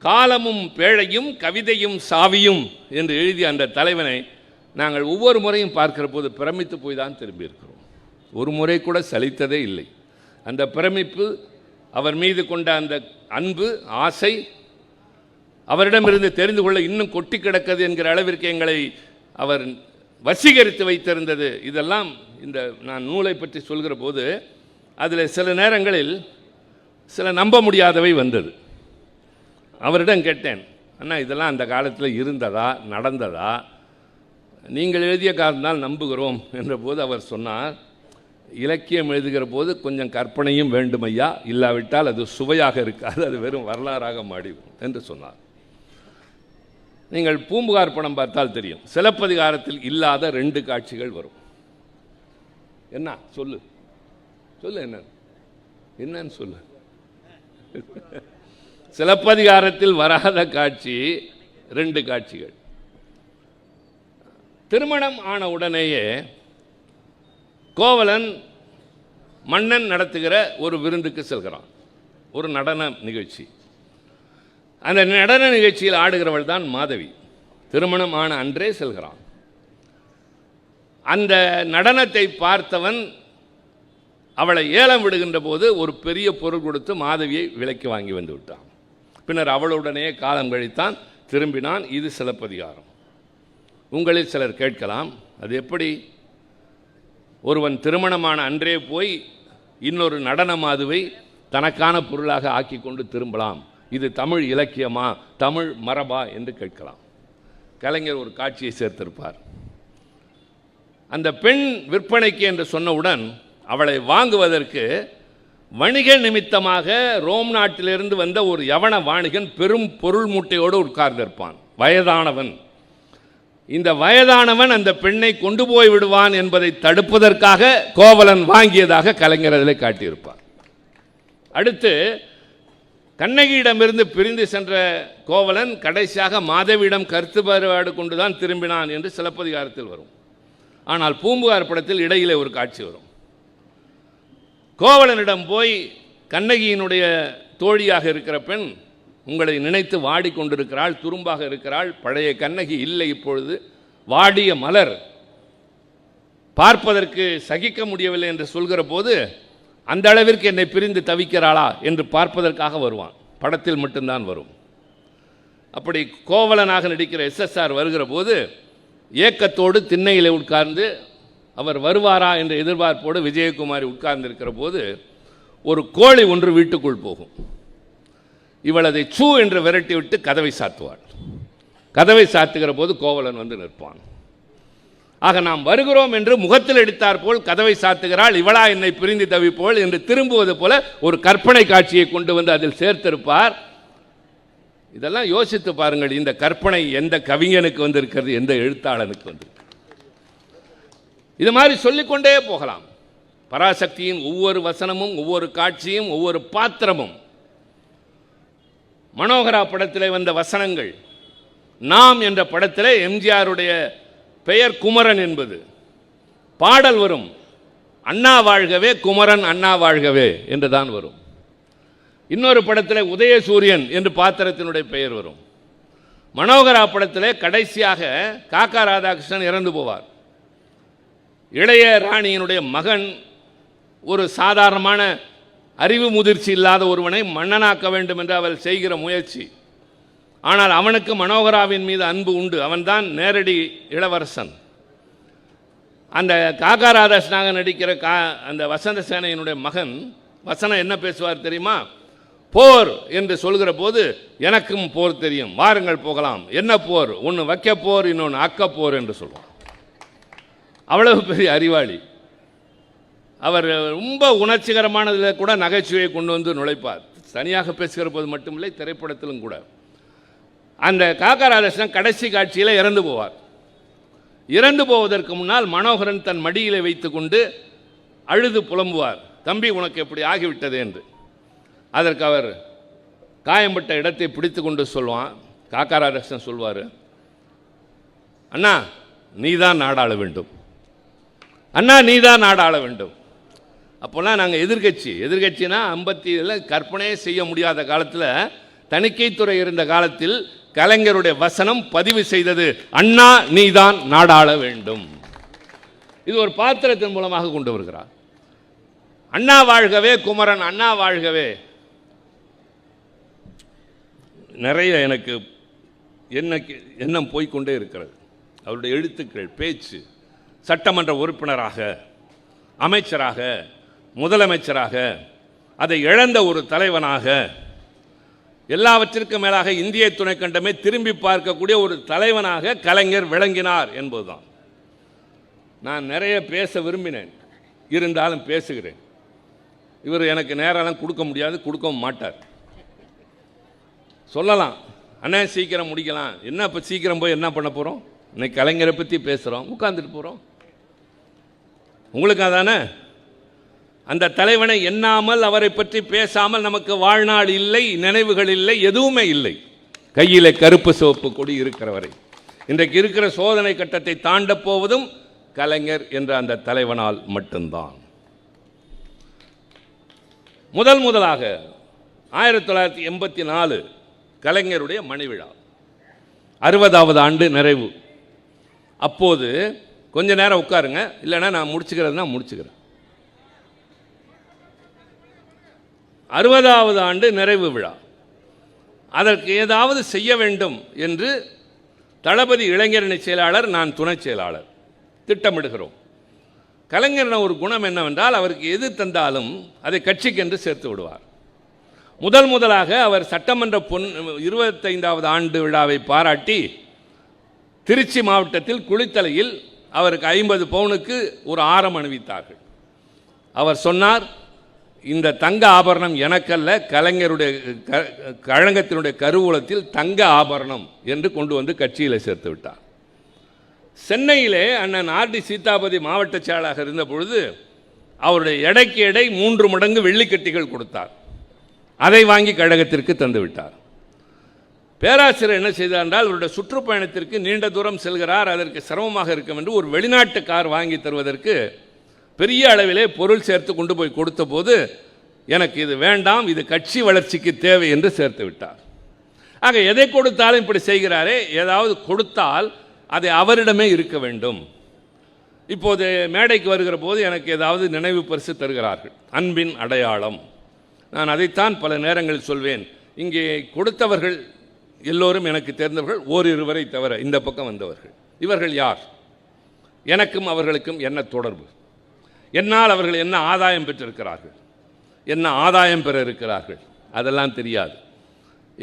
காலமும் பேழையும் கவிதையும் சாவியும் என்று எழுதிய அந்த தலைவனை நாங்கள் ஒவ்வொரு முறையும் பார்க்கிற போது பிரமித்து போய் தான் திரும்பியிருக்கிறோம். ஒரு முறை கூட சலித்ததே இல்லை. அந்த பிரமிப்பு, அவர் மீது கொண்ட அந்த அன்பு, ஆசை, அவரிடமிருந்து தெரிந்து கொள்ள இன்னும் கொட்டி கிடக்கிறது என்கிற அளவிற்கு எங்களை அவர் வசீகரித்து வைத்திருந்தது. இதெல்லாம் இந்த நான் நூலை பற்றி சொல்கிற போது அதில் சில நேரங்களில் சில நம்ப முடியாதவை வந்தது. அவரிடம் கேட்டேன், அண்ணா இதெல்லாம் அந்த காலத்தில் இருந்ததா, நடந்ததா? நீங்கள் எழுதிய காரணத்தால் நம்புகிறோம் என்ற போது அவர் சொன்னார், இலக்கியம் எழுதுகிற போது கொஞ்சம் கற்பனையும் வேண்டும் ஐயா, இல்லாவிட்டால் அது சுவையாக இருக்காது, அது வெறும் வரலாறாக மாறிவிடும் என்று சொன்னார். நீங்கள் பூம்புகார் படம் பார்த்தால் தெரியும், சிலப்பதிகாரத்தில் இல்லாத 2 காட்சிகள் வரும். என்ன சொல்லு சொல்லு, என்னன்னு சொல்லு. சிலப்பதிகாரத்தில் வராத காட்சி 2 காட்சிகள். திருமணம் ஆன உடனேயே கோவலன் மன்னன் நடத்துகிற ஒரு விருந்துக்கு செல்கிறான், ஒரு நடன நிகழ்ச்சி. அந்த நடன நிகழ்ச்சியில் ஆடுகிறவள் தான் மாதவி. திருமணம் ஆன அன்றே செல்கிறான். அந்த நடனத்தை பார்த்தவன் அவளை ஏலம் விடுகின்ற போது ஒரு பெரிய பொருள் கொடுத்து மாதவியை விலைக்கு வாங்கி வந்து விட்டான். பின்னர் அவளுடனே காலம் கழித்தான், திரும்பினான். இது சிலப்பதிகாரம். உங்களில் சிலர் கேட்கலாம், அது எப்படி ஒருவன் திருமணமான அன்றே போய் இன்னொரு நடன மாதுவை தனக்கான பொருளாக ஆக்கி கொண்டு திரும்பலாம்? இது தமிழ் இலக்கியமா, தமிழ் மரபா என்று கேட்கலாம். கலைஞர் ஒரு காட்சியை சேர்த்திருப்பார். அந்த பெண் விற்பனைக்கு என்று சொன்னவுடன் அவளை வாங்குவதற்கு வணிக நிமித்தமாக ரோம் நாட்டிலிருந்து வந்த ஒரு யவன வாணிகன் பெரும் பொருள் மூட்டையோடு உட்கார்ந்திருப்பான், வயதானவன். இந்த வயதானவன் அந்த பெண்ணை கொண்டு போய் விடுவான் என்பதை தடுப்பதற்காக கோவலன் வாங்கியதாக கலைஞர் அதில் காட்டியிருப்பார். அடுத்து கண்ணகியிடமிருந்து பிரிந்து சென்ற கோவலன் கடைசியாக மாதவியிடம் கருத்து வேறுபாடு கொண்டுதான் திரும்பினான் என்று சிலப்பதிகாரத்தில் வரும். ஆனால் பூம்புகார் படத்தில் இடையிலே ஒரு காட்சி வரும். கோவலனிடம் போய் கண்ணகியினுடைய தோழியாக இருக்கிற பெண் உங்களை நினைத்து வாடிக்கொண்டிருக்கிறாள், துரும்பாக இருக்கிறாள், பழைய கண்ணகி இல்லை இப்பொழுது, வாடிய மலர், பார்ப்பதற்கு சகிக்க முடியவில்லை என்று சொல்கிற போது அந்த அளவிற்கு என்னை பிரிந்து தவிக்கிறாளா என்று பார்ப்பதற்காக வருவான். படத்தில் மட்டும்தான் வரும். அப்படி கோவலனாக நடிக்கிற SSR வருகிற போது ஏக்கத்தோடு திண்ணையிலே உட்கார்ந்து அவர் வருவாரா என்ற எதிர்பார்ப்போடு விஜயகுமாரி உட்கார்ந்திருக்கிற போது ஒரு கோழி ஒன்று வீட்டுக்குள் போகும். இவள் அதை சூ என்று விரட்டி விட்டு கதவை சாத்துவாள். கதவை சாத்துகிற போது கோவலன் வந்து நிற்பான். ஆக நாம் வருகிறோம் என்று முகத்தில் எடுத்தார் போல் கதவை சாத்துகிறாள், இவளா என்னை பிரிந்து தவிப்போல் என்று திரும்புவது போல ஒரு கற்பனை காட்சியை கொண்டு வந்து அதில் சேர்த்திருப்பார். இதெல்லாம் யோசித்து பாருங்கள், இந்த கற்பனை எந்த கவிஞனுக்கு வந்திருக்கிறது, எந்த எழுத்தாளனுக்கு வந்து. இது மாதிரி சொல்லிக்கொண்டே போகலாம். பராசக்தியின் ஒவ்வொரு வசனமும், ஒவ்வொரு காட்சியும், ஒவ்வொரு பாத்திரமும். மனோகரா படத்திலே வந்த வசனங்கள், நாம் என்ற படத்திலே எம்ஜிஆருடைய பெயர் குமரன் என்பது. பாடல் வரும், அண்ணா வாழ்கவே குமரன் அண்ணா வாழ்கவே என்று தான் வரும். இன்னொரு படத்தில் உதயசூரியன் என்று பாத்திரத்தினுடைய பெயர் வரும். மனோகரா படத்திலே கடைசியாக காக்கா ராதாகிருஷ்ணன் இறந்து போவார். இளைய ராணியினுடைய மகன் ஒரு சாதாரணமான அறிவு முதிர்ச்சி இல்லாத ஒருவனை மன்னனாக்க வேண்டும் என்று அவள் செய்கிற முயற்சி. ஆனால் அவனுக்கு மனோகராவின் மீது அன்பு உண்டு. அவன்தான் நேரடி இளவரசன். அந்த காக்கா ராதாகிருஷ்ணனாக நடிக்கிற அந்த வசந்த சேனையினுடைய மகன் வசனம் என்ன பேசுவார் தெரியுமா? போர் என்று சொல்கிற போது எனக்கும் போர் தெரியும், வாருங்கள் போகலாம். என்ன போர்? ஒன்று வைக்க போர், இன்னொன்று அக்க போர் என்று சொல்லுவார். அவ்வளவு பெரிய அறிவாளி அவர். ரொம்ப உணர்ச்சிகரமானதில் கூட நகைச்சுவையை கொண்டு வந்து நுழைப்பார். தனியாக பேசுகிற போது மட்டுமில்லை, திரைப்படத்திலும் கூட. அந்த காக்கா ராதாகிருஷ்ணன் கடைசி காட்சியில் இறந்து போவார். இறந்து போவதற்கு முன்னால் மனோகரன் தன் மடியிலே வைத்து கொண்டு அழுது புலம்புவார், தம்பி உனக்கு எப்படி ஆகிவிட்டது என்று. அதற்கு அவர் காயம்பட்ட இடத்தை பிடித்து கொண்டு சொல்லுவான். காக்கா ராதாகிருஷ்ணன் சொல்வார், அண்ணா நீதான் நாடாள வேண்டும், அண்ணா நீதான் நாடாள வேண்டும். அப்போல்லாம் நாங்கள் எதிர்கட்சினா 57 கற்பனையே செய்ய முடியாத காலத்தில், தணிக்கைத்துறை இருந்த காலத்தில் கலைஞருடைய வசனம் பதிவு செய்தது, அண்ணா நீதான் நாடாள வேண்டும். இது ஒரு பாத்திரத்தின் மூலமாக கொண்டு வருகிறார். அண்ணா வாழ்கவே குமரன், அண்ணா வாழ்கவே. நிறைய எனக்கு எண்ணம் போய்கொண்டே இருக்கிறது. அவருடைய எழுத்துக்கள், பேச்சு, சட்டமன்ற உறுப்பினராக, அமைச்சராக, முதலமைச்சராக, அதை இழந்த ஒரு தலைவனாக, எல்லாவற்றிற்கும் மேலாக இந்திய துணைக்கண்டமே திரும்பி பார்க்கக்கூடிய ஒரு தலைவனாக கலைஞர் விளங்கினார் என்பதுதான். நான் நிறைய பேச விரும்பினேன், இருந்தாலும் பேசுகிறேன். இவர் எனக்கு நேரம் கொடுக்க முடியாது, கொடுக்கவும் மாட்டார். சொல்லலாம், அண்ணா சீக்கிரம் முடிக்கலாம். என்ன இப்போ சீக்கிரம் போய் என்ன பண்ண போகிறோம்? இன்னைக்கு கலைஞரை பற்றி பேசுகிறோம், உட்கார்ந்துட்டு போகிறோம். உங்களுக்கு அதானே? அந்த தலைவனை எண்ணாமல், அவரை பற்றி பேசாமல் நமக்கு வாழ்நாள் இல்லை, நினைவுகள் இல்லை, எதுவுமே இல்லை. கையிலே கருப்பு சிவப்பு கொடி இருக்கிறவரை. இன்றைக்கு இருக்கிற சோதனை கட்டத்தை தாண்டப் போவதும் கலைஞர் என்ற அந்த தலைவனால் மட்டும்தான். முதலாக 1984 கலைஞருடைய மணிவிழா, 60வது ஆண்டு நிறைவு. அப்போது கொஞ்ச நேரம் உட்காருங்க, இல்லைன்னா நான் முடிச்சுக்கிறதுனா முடிச்சுக்கிறேன். 60வது ஆண்டு நிறைவு விழா. அதற்கு ஏதாவது செய்ய வேண்டும் என்று தளபதி இளைஞரணி செயலாளர், நான் துணை செயலாளர் திட்டமிடுகிறோம். கலைஞரின் ஒரு குணம் என்னவென்றால், அவருக்கு எது தந்தாலும் அதை கட்சிக்கென்று சேர்த்து விடுவார். முதலாக அவர் சட்டமன்ற 25வது ஆண்டு விழாவை பாராட்டி திருச்சி மாவட்டத்தில் குளித்தலையில் அவருக்கு 50 பவுனுக்கு ஒரு ஆரம் அணிவித்தார்கள். அவர் சொன்னார், இந்த தங்க ஆபரணம் எனக்கல்ல, கலைஞருடைய கழகத்தினுடைய கருவூலத்தில் தங்க ஆபரணம் என்று கொண்டு வந்து கட்சியில் சேர்த்து விட்டார். சென்னையிலே அண்ணன் ஆர்டி சீதாபதி மாவட்ட செயலாளராக இருந்த பொழுது அவருடைய எடைக்கு எடை 3 மடங்கு வெள்ளிக்கட்டிகள் கொடுத்தார். அதை வாங்கி கழகத்திற்கு தந்து விட்டார். பேராசிரியர் என்ன செய்தார் என்றால், அவருடைய சுற்றுப்பயணத்திற்கு நீண்ட தூரம் செல்கிறார், அதற்கு சிரமமாக இருக்கும் என்று ஒரு வெளிநாட்டு கார் வாங்கி தருவதற்கு பெரிய அளவிலே பொருள் சேர்த்து கொண்டு போய் கொடுத்த போது, எனக்கு இது வேண்டாம், இது கட்சி வளர்ச்சிக்கு தேவை என்று சேர்த்து விட்டார். ஆக எதை கொடுத்தாலும் இப்படி செய்கிறாரே, ஏதாவது கொடுத்தால் அது அவரிடமே இருக்க வேண்டும். இப்போது மேடைக்கு வருகிற போது எனக்கு ஏதாவது நினைவு பரிசு தருகிறார்கள், அன்பின் அடையாளம். நான் அதைத்தான் பல நேரங்களில் சொல்வேன். இங்கே கொடுத்தவர்கள் எல்லோரும் எனக்கு தெரிந்தவர்கள், ஓரிருவரை தவிர இந்த பக்கம் வந்தவர்கள். இவர்கள் யார்? எனக்கும் அவர்களுக்கும் என்ன தொடர்பு? என்னால் அவர்கள் என்ன ஆதாயம் பெற்றிருக்கிறார்கள், என்ன ஆதாயம் பெற இருக்கிறார்கள், அதெல்லாம் தெரியாது.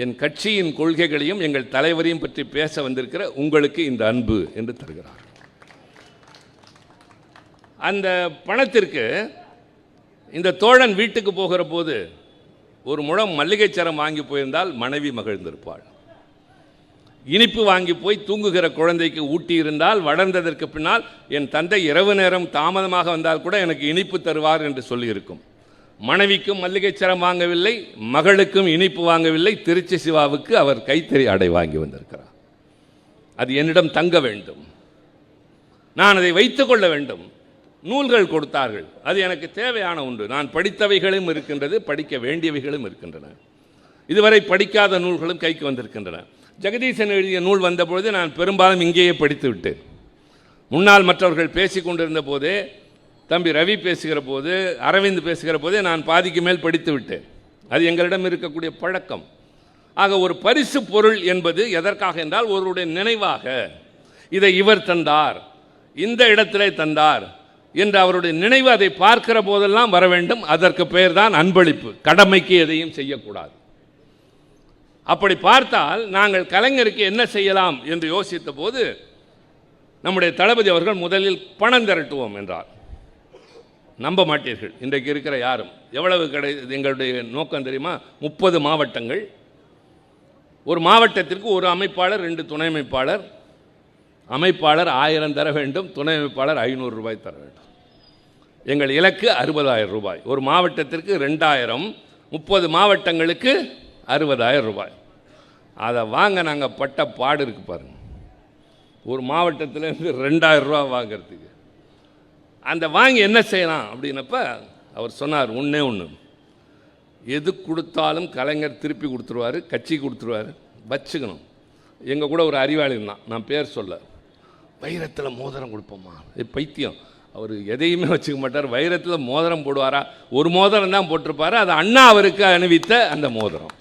என் கட்சியின் கொள்கைகளையும் எங்கள் தலைவரையும் பற்றி பேச வந்திருக்கிற உங்களுக்கு இந்த அன்பு என்று தருகிறார். அந்த பணத்திற்கு இந்த தோழன் வீட்டுக்கு போகிற போது ஒரு முழம் மல்லிகை சரம் வாங்கி போயிருந்தால் மனைவி மகிழ்ந்திருப்பாள். இனிப்பு வாங்கி போய் தூங்குகிற குழந்தைக்கு ஊட்டி இருந்தால் வளர்ந்ததற்கு பின்னால் என் தந்தை இரவு நேரம் தாமதமாக வந்தால் கூட எனக்கு இனிப்பு தருவார் என்று சொல்லியிருக்கும். மனைவிக்கும் மல்லிகை சரம் வாங்கவில்லை, மகளுக்கும் இனிப்பு வாங்கவில்லை, திருச்சி சிவாவுக்கு அவர் கைத்தறி ஆடை வாங்கி வந்திருக்கிறார். அது என்னிடம் தங்க வேண்டும், நான் அதை வைத்துக் கொள்ள வேண்டும். நூல்கள் கொடுத்தார்கள், அது எனக்கு தேவையான ஒன்று. நான் படித்தவைகளும் இருக்கின்றது, படிக்க வேண்டியவைகளும் இருக்கின்றன. இதுவரை படிக்காத நூல்களும் கைக்கு வந்திருக்கின்றன. ஜெகதீசன் எழுதிய நூல் வந்தபொழுது நான் பெரும்பாலும் இங்கேயே படித்து விட்டேன். முன்னால் மற்றவர்கள் பேசி கொண்டிருந்த போதே, தம்பி ரவி பேசுகிற போது, அரவிந்த் பேசுகிற போதே நான் பாதிக்கு மேல் படித்து விட்டேன். அது எங்களிடம் இருக்கக்கூடிய பழக்கம். ஆக ஒரு பரிசு பொருள் என்பது எதற்காக என்றால், ஒருவருடைய நினைவாக இதை இவர் தந்தார், இந்த இடத்திலே தந்தார் என்று அவருடைய நினைவு அதை பார்க்கிற போதெல்லாம் வர வேண்டும். அதற்கு பெயர் தான் அன்பளிப்பு. கடமைக்கு எதையும் செய்யக்கூடாது. அப்படி பார்த்தால் நாங்கள் கலைஞருக்கு என்ன செய்யலாம் என்று யோசித்த போது நம்முடைய தளபதி அவர்கள் முதலில் பணம் திரட்டுவோம் என்றார். நம்ப மாட்டீர்கள், இன்றைக்கு இருக்கிற யாரும். எவ்வளவு எங்களுடைய நோக்கம் தெரியுமா? 30 மாவட்டங்கள், ஒரு மாவட்டத்திற்கு ஒரு அமைப்பாளர், 2 துணை அமைப்பாளர். அமைப்பாளர் 1000 தர வேண்டும், துணை அமைப்பாளர் 500 ரூபாய் தர வேண்டும். எங்கள் இலக்கு 60,000 ரூபாய். ஒரு மாவட்டத்திற்கு 2000, 30 மாவட்டங்களுக்கு 60,000 ரூபாய். அதை வாங்க நாங்கள் பட்ட பாடு இருக்கு பாருங்கள். ஒரு மாவட்டத்திலேருந்து 2000 ரூபா வாங்கிறதுக்கு. அந்த வாங்கி என்ன செய்யலாம் அப்படின்னப்ப அவர் சொன்னார், ஒன்றே ஒன்று, எது கொடுத்தாலும் கலைஞர் திருப்பி கொடுத்துருவார், கட்சி கொடுத்துருவார், வச்சுக்கணும். எங்கள் கூட ஒரு அறிவாளி தான், நான் பேர் சொல்ல, வைரத்தில் மோதிரம் கொடுப்போம்மா. பைத்தியம், அவர் எதையுமே வச்சுக்க மாட்டார். வைரத்தில் மோதிரம் போடுவாரா? ஒரு மோதிரம் தான் போட்டிருப்பார், அது அண்ணா அவருக்கு அணிவித்த அந்த மோதிரம்.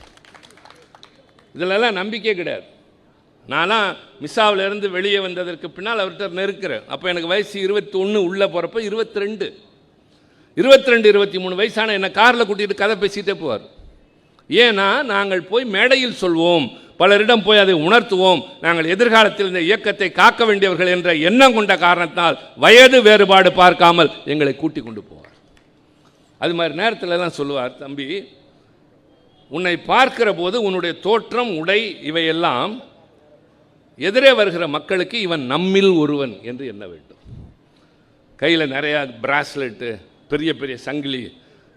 இதிலெல்லாம் நம்பிக்கை கிடையாது. நான்லாம் மிஸ்ஸாவிலேருந்து வெளியே வந்ததற்கு பின்னால் அவர்கிட்ட நெருக்கிறேன். அப்போ எனக்கு வயசு 21, உள்ளே போகிறப்ப 22, 23 வயசான என்னை காரில் கூட்டிகிட்டு கதை பேசிகிட்டே போவார். ஏன்னா நாங்கள் போய் மேடையில் சொல்வோம், பலரிடம் போய் அதை உணர்த்துவோம், நாங்கள் எதிர்காலத்தில் இந்த இயக்கத்தை காக்க வேண்டியவர்கள் என்ற எண்ணம் கொண்ட காரணத்தால் வயது வேறுபாடு பார்க்காமல் எங்களை கூட்டி கொண்டு போவார். அது மாதிரி நேரத்திலலாம் சொல்லுவார், தம்பி, உன்னை பார்க்கிற போது உன்னுடைய தோற்றம், உடை, இவையெல்லாம் எதிரே வருகிற மக்களுக்கு இவன் நம்மில் ஒருவன் என்று எண்ண வேண்டும். கையில் நிறையா பிராஸ்லெட்டு, பெரிய பெரிய சங்கிலி,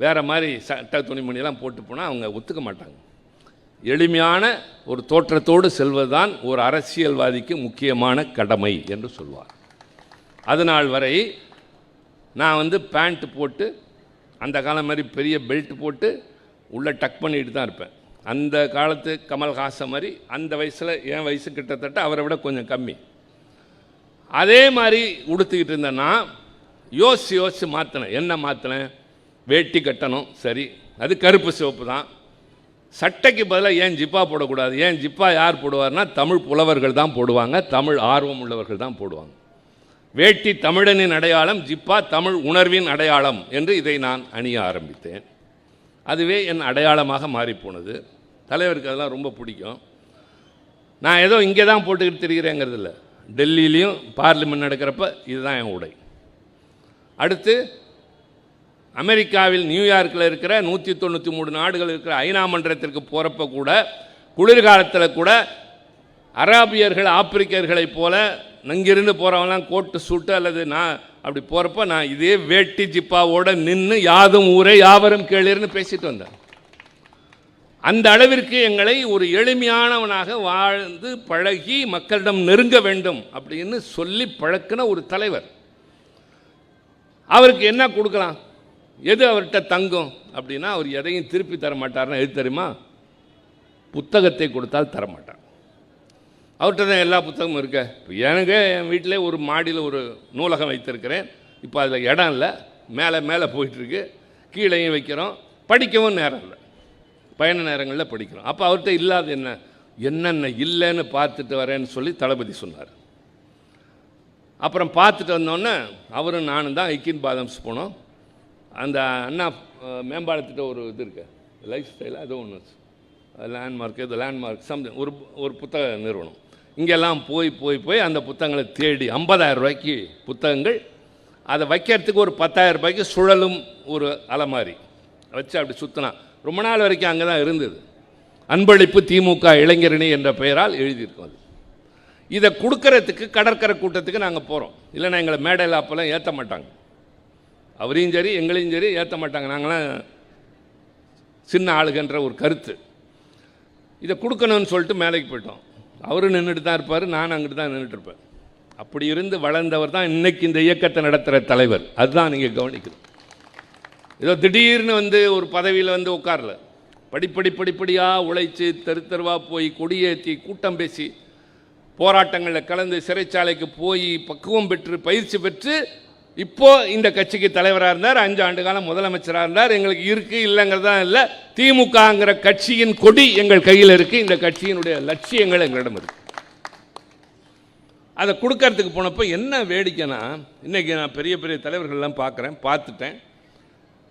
வேறு மாதிரி சட்ட துணிமணியெல்லாம் போட்டு போனால் அவங்க ஒத்துக்க மாட்டாங்க. எளிமையான ஒரு தோற்றத்தோடு செல்வதுதான் ஒரு அரசியல்வாதிக்கு முக்கியமான கடமை என்று சொல்வார். அதனால் வரை நான் பேண்ட் போட்டு, அந்த காலம் மாதிரி பெரிய பெல்ட் போட்டு உள்ளே டக் பண்ணிட்டு தான் இருப்பேன். அந்த காலத்து கமல்ஹாசன் மாதிரி, அந்த வயசில் என் வயசு கிட்டத்தட்ட அவரை விட கொஞ்சம் கம்மி. அதே மாதிரி உடுத்துக்கிட்டு இருந்தேன்னா யோசித்து மாற்றினேன். என்ன மாற்றினேன்? வேட்டி கட்டணும், சரி, அது கருப்பு சிவப்பு தான். சட்டைக்கு பதிலாக ஏன் ஜிப்பா போடக்கூடாது? ஏன் ஜிப்பா யார் போடுவார்னா தமிழ் புலவர்கள் தான் போடுவாங்க, தமிழ் ஆர்வம் உள்ளவர்கள் தான் போடுவாங்க. வேட்டி தமிழனின் அடையாளம், ஜிப்பா தமிழ் உணர்வின் அடையாளம் என்று இதை நான் அணிய ஆரம்பித்தேன். அதுவே என் அடையாளமாக மாறிப்போனது. தலைவருக்கு அதெல்லாம் ரொம்ப பிடிக்கும். நான் ஏதோ இங்கே தான் போட்டுக்கிட்டு தெரிகிறேங்கிறது இல்லை. டெல்லியிலையும் பார்லிமெண்ட் நடக்கிறப்ப இதுதான் என் உடை. அடுத்து அமெரிக்காவில் நியூயார்க்கில் இருக்கிற 193 நாடுகள் இருக்கிற ஐநா மன்றத்திற்கு போகிறப்ப கூட, குளிர்காலத்தில் கூட அராபியர்கள், ஆப்பிரிக்கர்களைப் போல இங்கிருந்து போகிறவங்களாம் கோட்டு சூட்டு அல்லது நான் அப்படி போகிறப்ப நான் இதே வேட்டி ஜிப்பாவோடு நின்று யாதும் ஊரே யாவரும் கேளீர்னு பேசிட்டு வந்தேன். அந்த அளவிற்கு எங்களை ஒரு எளிமையானவனாக வாழ்ந்து பழகி மக்களிடம் நெருங்க வேண்டும் அப்படின்னு சொல்லி பழக்கின ஒரு தலைவர். அவருக்கு என்ன கொடுக்கலாம், எது அவர்கிட்ட தங்கும் அப்படின்னா, அவர் எதையும் திருப்பி தர மாட்டார்னா எது தெரியுமா? புத்தகத்தை கொடுத்தால் தரமாட்டார். அவர்கிட்ட தான் எல்லா புத்தகமும் இருக்க. இப்போ எனக்கு என் வீட்டிலே ஒரு மாடியில் ஒரு நூலகம் வைத்திருக்கிறேன். இப்போ அதில் இடம் இல்லை, மேலே மேலே போயிட்டுருக்கு, கீழேயும் வைக்கிறோம். படிக்கவும் நேரம் இல்லை, பயண நேரங்களில் படிக்கிறோம். அப்போ அவர்கிட்ட இல்லாத என்னென்ன இல்லைன்னு பார்த்துட்டு வரேன்னு சொல்லி தளபதி சொன்னார். அப்புறம் பார்த்துட்டு வந்தோன்னே அவரும் நானும் தான் ஐக்கின் பாதம்ஸ் போனோம். அந்த அண்ணா மேம்பாலத்திட்ட ஒரு இது இருக்கு, லைஃப் ஸ்டைலாக ஏதோ ஒன்று, லேண்ட்மார்க், ஏதோ லேண்ட்மார்க் சம்திங், ஒரு புத்தக நிறுவனம். இங்கெல்லாம் போய் அந்த புத்தகங்களை தேடி 50,000 ரூபாய்க்கு புத்தகங்கள், அதை வைக்கிறதுக்கு ஒரு 10,000 ரூபாய்க்கு சுழலும் ஒரு அலமாரி வச்சு அப்படி சுற்றினா ரொம்ப நாள் வரைக்கும் அங்கே தான் இருந்தது. அன்பளிப்பு திமுக இளைஞரணி என்ற பெயரால் எழுதியிருக்கோம். அது இதை கொடுக்கறதுக்கு கடற்கரை கூட்டத்துக்கு நாங்கள் போகிறோம். இல்லைன்னா எங்களை மேடையில் அப்போல்லாம் ஏற்ற மாட்டாங்க. அவரையும் சரி எங்களையும் சரி ஏற்ற மாட்டாங்க. நாங்களாம் சின்ன ஆளுகன்ற ஒரு கருத்து. இதை கொடுக்கணும்னு சொல்லிட்டு மேலைக்கு போயிட்டோம். அவரும் நின்றுட்டு தான் இருப்பார், நான் அங்கிட்டு தான் நின்றுட்டு இருப்பேன். அப்படி இருந்து வளர்ந்தவர் தான் இன்னைக்கு இந்த இயக்கத்தை நடத்துகிற தலைவர். அதுதான் நீங்கள் கவனிக்கணும். ஏதோ திடீர்னு ஒரு பதவியில் உட்காரல. படிப்படியாக உழைச்சி தெருவாக போய் கொடியேற்றி கூட்டம் பேசி போராட்டங்களில் கலந்து சிறைச்சாலைக்கு போய் பக்குவம் பெற்று பயிற்சி பெற்று இப்போது இந்த கட்சிக்கு தலைவராக இருந்தார். 5 ஆண்டு காலம் முதலமைச்சராக இருந்தார். எங்களுக்கு இருக்குது இல்லைங்கிறதான் இல்லை, திமுகங்கிற கட்சியின் கொடி எங்கள் கையில் இருக்குது. இந்த கட்சியினுடைய லட்சியங்கள் எங்களிடம் இருக்குது. அதை கொடுக்கறதுக்கு போனப்போ என்ன வேடிக்கைன்னா, இன்றைக்கி நான் பெரிய பெரிய தலைவர்கள்லாம் பார்த்துட்டேன்.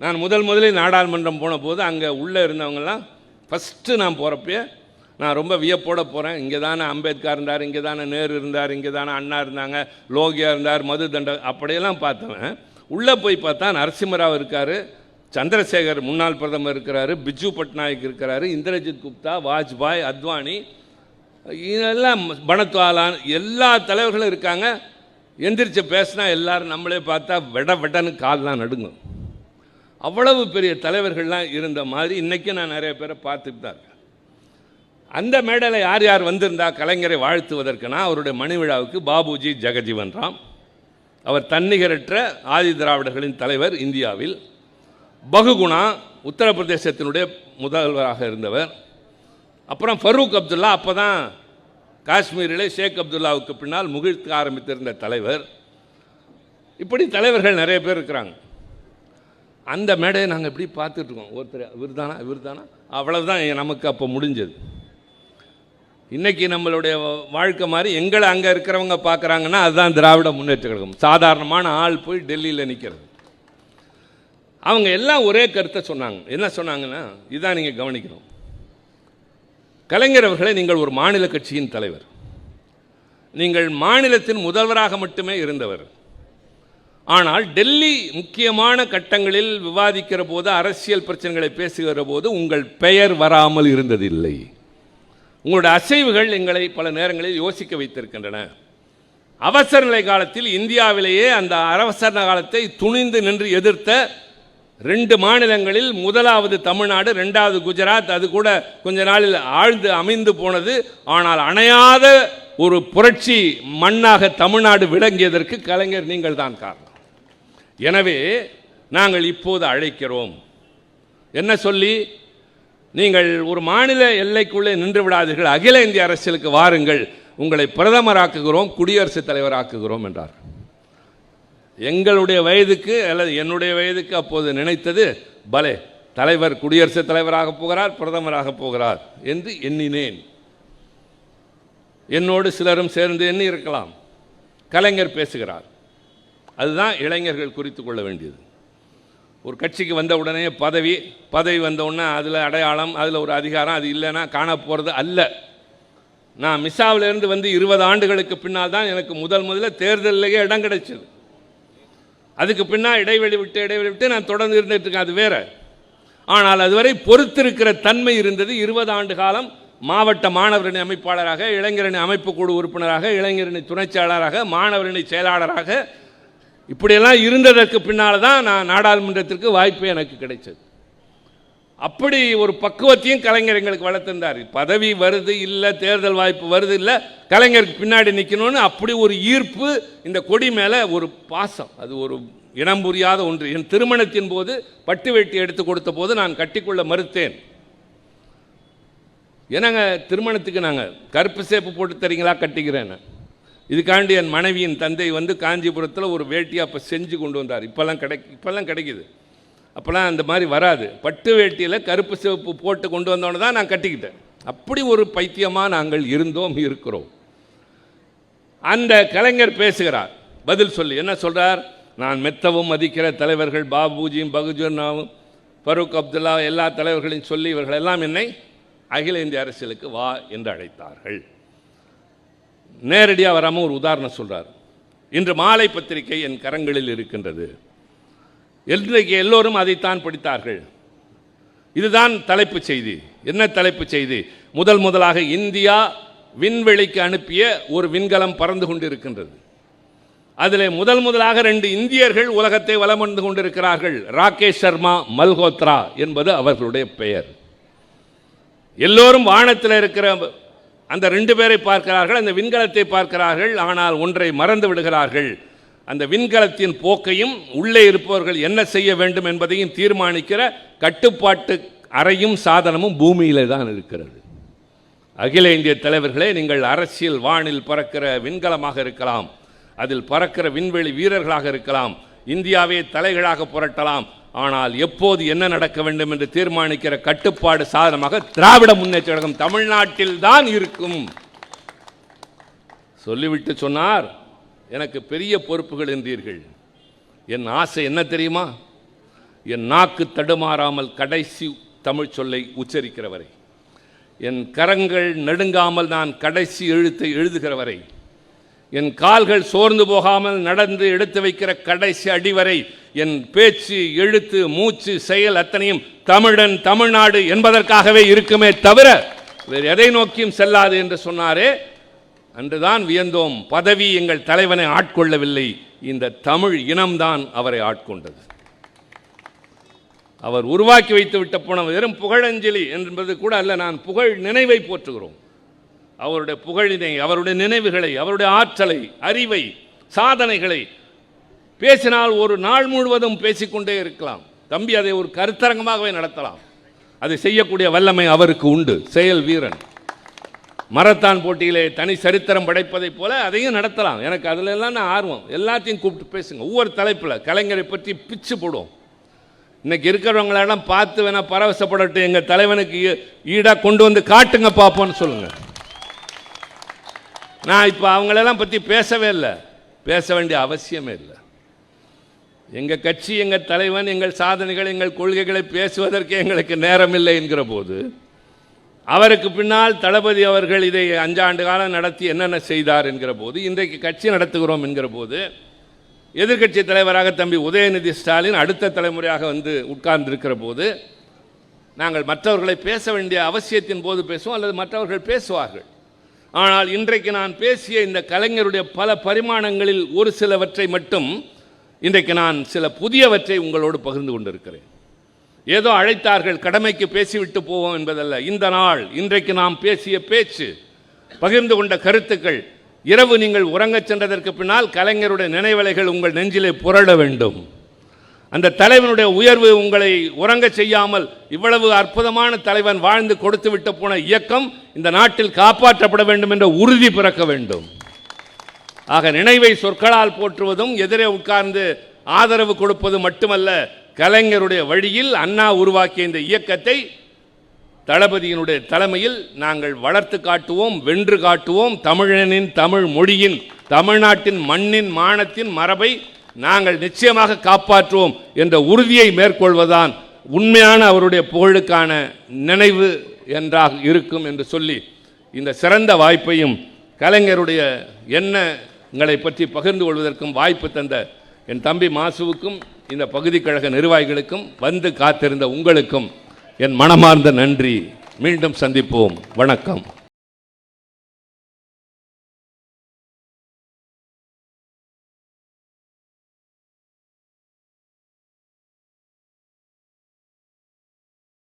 நான் முதலில் நாடாளுமன்றம் போன போது அங்கே உள்ளே இருந்தவங்கெல்லாம் ஃபஸ்ட்டு நான் போகிறப்பே நான் ரொம்ப வியப்போட போகிறேன். இங்கே தானே அம்பேத்கர் இருந்தார், இங்கே தானே நேரு இருந்தார், இங்கே தானே அண்ணா இருந்தாங்க, லோகியா இருந்தார், மது தண்ட அப்படியெல்லாம் பார்த்தவன் உள்ளே போய் பார்த்தா நரசிம்மராவ் இருக்கார், சந்திரசேகர் முன்னாள் பிரதமர் இருக்கிறாரு, பிஜு பட்நாயக் இருக்கிறாரு, இந்திரஜித் குப்தா, வாஜ்பாய், அத்வானி, இதெல்லாம் பனத்வாலான் எல்லா தலைவர்களும் இருக்காங்க. எந்திரிச்சு பேசினா எல்லாரும் நம்மளே பார்த்தா வெடன்னு கால்லாம் நடுங்கும். அவ்வளவு பெரிய தலைவர்கள்லாம் இருந்த மாதிரி இன்றைக்கும் நான் நிறைய பேரை பார்த்துட்டு தான் இருக்கேன். அந்த மேடையில் யார் யார் வந்திருந்தா கலைஞரை வாழ்த்துவதற்குனா அவருடைய மணி விழாவுக்கு பாபுஜி ஜெகஜீவன் ராம், அவர் தன்னிகரற்ற ஆதி திராவிடர்களின் தலைவர் இந்தியாவில். பகுகுணா உத்தரப்பிரதேசத்தினுடைய முதல்வராக இருந்தவர். அப்புறம் ஃபரூக் அப்துல்லா, அப்போ தான் காஷ்மீரிலே ஷேக் அப்துல்லாவுக்கு பின்னால் முகிழ்க்க ஆரம்பித்திருந்த தலைவர். இப்படி தலைவர்கள் நிறைய பேர் இருக்கிறாங்க. அந்த மேடையை நாங்கள் எப்படி பார்த்துட்ருக்கோம். ஒருத்தர் இவர் தானா அவ்வளவுதான் நமக்கு அப்போ முடிஞ்சது. இன்றைக்கி நம்மளுடைய வாழ்க்கை மாதிரி எங்களை அங்கே இருக்கிறவங்க பார்க்குறாங்கன்னா அதுதான் திராவிட முன்னேற்ற கழகம். சாதாரணமான ஆள் போய் டெல்லியில் நிற்கிறது. அவங்க எல்லாம் ஒரே கருத்தை சொன்னாங்க. என்ன சொன்னாங்கன்னா, இதுதான் நீங்கள் கவனிக்கணும். கலைஞர் அவர்களே, நீங்கள் ஒரு மாநில கட்சியின் தலைவர், நீங்கள் மாநிலத்தின் முதல்வராக மட்டுமே இருந்தவர். ஆனால் டெல்லி முக்கியமான கட்டங்களில் விவாதிக்கிற போது, அரசியல் பிரச்சனைகளை பேசுகிற போது உங்கள் பெயர் வராமல் இருந்ததில்லை. உங்களுடைய அசைவுகள் எங்களை பல நேரங்களில் யோசிக்க வைத்திருக்கின்றன. அவசர நிலை காலத்தில் இந்தியாவிலேயே அந்த அவசர காலத்தை துணிந்து நின்று எதிர்த்த 2 மாநிலங்களில், முதலாவது தமிழ்நாடு, 2வது குஜராத், அது கூட கொஞ்ச நாளில் ஆழ்ந்து அமைந்து போனது. ஆனால் அணையாத ஒரு புரட்சி மண்ணாக தமிழ்நாடு விளங்கியதற்கு கலைஞர் நீங்கள் தான் காரணம். எனவே நாங்கள் இப்போது அழைக்கிறோம். என்ன சொல்லி? நீங்கள் ஒரு மாநில எல்லைக்குள்ளே நின்று விடாதீர்கள், அகில இந்திய அரசியலுக்கு வாருங்கள், உங்களை பிரதமராக்குகிறோம், குடியரசுத் தலைவராக்குகிறோம் என்றார். எங்களுடைய வயதுக்கு அல்லது என்னுடைய வயதுக்கு அப்போது நினைத்தது, பலே தலைவர் குடியரசுத் தலைவராக போகிறார், பிரதமராக போகிறார் என்று எண்ணினேன். என்னோடு சிலரும் சேர்ந்து எண்ணி இருக்கலாம். கலைஞர் பேசுகிறார். அதுதான் இளைஞர்கள் குறித்து கொள்ள வேண்டியது. ஒரு கட்சிக்கு வந்த உடனே பதவி வந்த உடனே அதில் அடையாளம், அதில் ஒரு அதிகாரம், அது இல்லைன்னா காண போகிறது அல்ல. நான் மிசாவிலிருந்து வந்து 20 ஆண்டுகளுக்கு பின்னால் தான் எனக்கு முதல்ல தேர்தலிலேயே இடம் கிடைச்சது. அதுக்கு பின்னால் இடைவெளி விட்டு நான் தொடர்ந்து இருந்துட்டு இருக்கேன், அது வேற. ஆனால் அதுவரை பொறுத்திருக்கிற தன்மை இருந்தது. 20 ஆண்டு காலம் மாவட்ட மாணவரணி அமைப்பாளராக, இளைஞரணி அமைப்பு குழு உறுப்பினராக, இளைஞரணி துணைச் செயலாளராக, மாணவரணி செயலாளராக, இப்படியெல்லாம் இருந்ததற்கு பின்னால் தான் நான் நாடாளுமன்றத்திற்கு வாய்ப்பு எனக்கு கிடைச்சது. அப்படி ஒரு பக்குவத்தையும் கலைஞர் எங்களுக்கு வளர்த்திருந்தார். பதவி வருது இல்லை, தேர்தல் வாய்ப்பு வருது இல்லை, கலைஞருக்கு பின்னாடி நிற்கணும்னு அப்படி ஒரு ஈர்ப்பு. இந்த கொடி மேலே ஒரு பாசம், அது ஒரு இனம் புரியாத ஒன்று. என் திருமணத்தின் போது பட்டு வேட்டி எடுத்து கொடுத்த போது நான் கட்டிக்கொள்ள மறுத்தேன். என்னங்க திருமணத்துக்கு நாங்கள் கருப்பு சேப்பு போட்டு தரீங்களா, கட்டிக்கிறேன்னு. இதுக்காண்டி என் மனைவியின் தந்தை வந்து காஞ்சிபுரத்தில் ஒரு வேட்டியை அப்போ செஞ்சு கொண்டு வந்தார். இப்போல்லாம் கிடைக்குது. அப்போல்லாம் அந்த மாதிரி வராது. பட்டு வேட்டியில் கருப்பு சிவப்பு போட்டு கொண்டு வந்தோன்னு தான் நான் கட்டிக்கிட்டேன். அப்படி ஒரு பைத்தியமாக நாங்கள் இருக்கிறோம். அந்த கலைஞர் பேசுகிறார், பதில் சொல்லி என்ன சொல்கிறார்? நான் மெத்தவும் மதிக்கிற தலைவர்கள் பாபுஜியும் பகுஜனாவும் ஃபரூக் அப்துல்லா எல்லா தலைவர்களையும் சொல்லி இவர்கள் எல்லாம் என்னை அகில இந்திய அரசியலுக்கு வா என்று அழைத்தார்கள். நேரடியாக வராமல் ஒரு உதாரணம் சொல்கிறார். இன்று மாலை பத்திரிகை என் கரங்களில் இருக்கின்றது. இன்றைக்கு எல்லோரும் அதைத்தான் படித்தார்கள். இதுதான் தலைப்பு செய்தி. என்ன தலைப்பு செய்தி? முதலாக இந்தியா விண்வெளிக்கு அனுப்பிய ஒரு விண்கலம் பறந்து கொண்டிருக்கின்றது. அதில் முதலாக 2 இந்தியர்கள் உலகத்தை வலம் வந்து கொண்டிருக்கிறார்கள். ராகேஷ் சர்மா, மல்ஹோத்ரா என்பது அவர்களுடைய பெயர். எல்லோரும் வானத்தில் இருக்கிற அந்த 2 பேரை பார்க்கிறார்கள், அந்த விண்கலத்தை பார்க்கிறார்கள். ஆனால் ஒன்றை மறந்து விடுகிறார்கள். அந்த விண்கலத்தின் போக்கையும் உள்ளே இருப்பவர்கள் என்ன செய்ய வேண்டும் என்பதையும் தீர்மானிக்கிற கட்டுப்பாட்டு அறையும் சாதனமும் பூமியிலே தான் இருக்கிறது. அகில இந்திய தலைவர்களே, நீங்கள் அரசியல் வானில் பறக்கிற விண்கலமாக இருக்கலாம், அதில் பறக்கிற விண்வெளி வீரர்களாக இருக்கலாம், இந்தியாவே தலைகளாக புரட்டலாம். ஆனால் எப்போது என்ன நடக்க வேண்டும் என்று தீர்மானிக்கிற கட்டுப்பாடு சாதனமாக திராவிட முன்னேற்ற கழகம் தமிழ்நாட்டில் தான் இருக்கும். சொல்லிவிட்டு சொன்னார், எனக்கு பெரிய பொறுப்புகள் என்றீர்கள். என் ஆசை என்ன தெரியுமா? என் நாக்கு தடுமாறாமல் கடைசி தமிழ் சொல்லை உச்சரிக்கிறவரை என் கரங்கள் நடுங்காமல் நான் கடைசி எழுத்தை எழுதுகிற வரை, என் கால்கள் சோர்ந்து போகாமல் நடந்து எடுத்து வைக்கிற கடைசி அடிவரை, என் பேச்சு, எழுத்து, மூச்சு, செயல் அத்தனையும் தமிழன் தமிழ்நாடு என்பதற்காகவே இருக்குமே தவிர வேறு எதை நோக்கியும் செல்லாது என்று சொன்னாரே, அன்றுதான் வியந்தோம். பதவி எங்கள் தலைவனை ஆட்கொள்ளவில்லை, இந்த தமிழ் இனம்தான் அவரை ஆட்கொண்டது. அவர் உருவாக்கி வைத்து விட்ட போன வெறும் புகழஞ்சலி என்பது கூட அல்ல, நான் புகழ் நினைவை போற்றுகிறோம். அவருடைய புகழினை, அவருடைய நினைவுகளை, அவருடைய ஆற்றலை, அறிவை, சாதனைகளை பேசினால் ஒரு நாள் முழுவதும் பேசிக்கொண்டே இருக்கலாம். தம்பி அதை ஒரு கருத்தரங்கமாகவே நடத்தலாம். அதை செய்யக்கூடிய வல்லமை அவருக்கு உண்டு. செயல் வீரன். மரத்தான் போட்டியிலே தனி சரித்திரம் படைப்பதைப் போல அதையும் நடத்தலாம். எனக்கு அதில் எல்லாம் நான் ஆர்வம். எல்லாத்தையும் கூப்பிட்டு பேசுங்க. ஒவ்வொரு தலைப்பில் கலைஞரை பற்றி பிச்சு போடுவோம். இன்னைக்கு இருக்கிறவங்களெல்லாம் பார்த்து வேணா பரவசப்படட்டும், எங்கள் தலைவனுக்கு ஈடாக கொண்டு வந்து காட்டுங்க பார்ப்போன்னு சொல்லுங்க. நான் இப்போ அவங்களெல்லாம் பற்றி பேசவே இல்லை, பேச வேண்டிய அவசியமே இல்லை. எங்கள் கட்சி, எங்கள் தலைவன், எங்கள் சாதனைகள், எங்கள் கொள்கைகளை பேசுவதற்கு எங்களுக்கு நேரம் இல்லை என்கிற போது, அவருக்கு பின்னால் தளபதி அவர்கள் இதை 5 ஆண்டு காலம் நடத்தி என்னென்ன செய்தார் என்கிற போது, இன்றைக்கு கட்சி நடத்துகிறோம் என்கிற போது, எதிர்க்கட்சி தலைவராக தம்பி உதயநிதி ஸ்டாலின் அடுத்த தலைமுறையாக வந்து உட்கார்ந்திருக்கிற போது, நாங்கள் மற்றவர்களை பேச வேண்டிய அவசியத்தின் போது பேசுவோம், அல்லது மற்றவர்கள் பேசுவார்கள். ஆனால் இன்றைக்கு நான் பேசிய இந்த கலைஞருடைய பல பரிமாணங்களில் ஒரு சிலவற்றை மட்டும் இன்றைக்கு நான் சில புதியவற்றை உங்களோடு பகிர்ந்து கொண்டிருக்கிறேன். ஏதோ அழைத்தார்கள் கடமைக்கு பேசிவிட்டு போவோம் என்பதல்ல. இந்த நாள், இன்றைக்கு நாம் பேசிய பேச்சு, பகிர்ந்து கொண்ட கருத்துக்கள், இரவு நீங்கள் உறங்கச் சென்றதற்கு பின்னால் கலைஞருடைய நினைவலைகள் உங்கள் நெஞ்சிலே புரள வேண்டும். அந்த தலைவனுடைய உயர்வு உங்களை உறங்கச் செய்யாமல், இவ்வளவு அற்புதமான தலைவன் வாழ்ந்து கொடுத்து விட்டு போன இயக்கம் இந்த நாட்டில் காப்பாற்றப்பட வேண்டும் என்ற உறுதி பிறக்க வேண்டும். ஆக நினைவை சொற்களால் போற்றுவதும் எதிரே உட்கார்ந்து ஆதரவு கொடுப்பது மட்டுமல்ல, கலைஞருடைய வழியில் அண்ணா உருவாக்கிய இந்த இயக்கத்தை தளபதியினுடைய தலைமையில் நாங்கள் வளர்த்து காட்டுவோம், வென்று காட்டுவோம். தமிழனின், தமிழ் மொழியின், தமிழ்நாட்டின் மண்ணின், மானத்தின் மரபை நாங்கள் நிச்சயமாக காப்பாற்றுவோம் என்ற உறுதியை மேற்கொள்வதுதான் உண்மையான அவருடைய புகழுக்கான நினைவு என்றாக இருக்கும் என்று சொல்லி, இந்த சிறந்த வாய்ப்பையும் கலைஞருடைய எண்ணங்களை பற்றி பகிர்ந்து கொள்வதற்கும் வாய்ப்பு தந்த என் தம்பி மாசுவுக்கும், இந்த பகுதி கழக நிர்வாகிகளுக்கும், வந்து காத்திருந்த உங்களுக்கும் என் மனமார்ந்த நன்றி. மீண்டும் சந்திப்போம். வணக்கம்.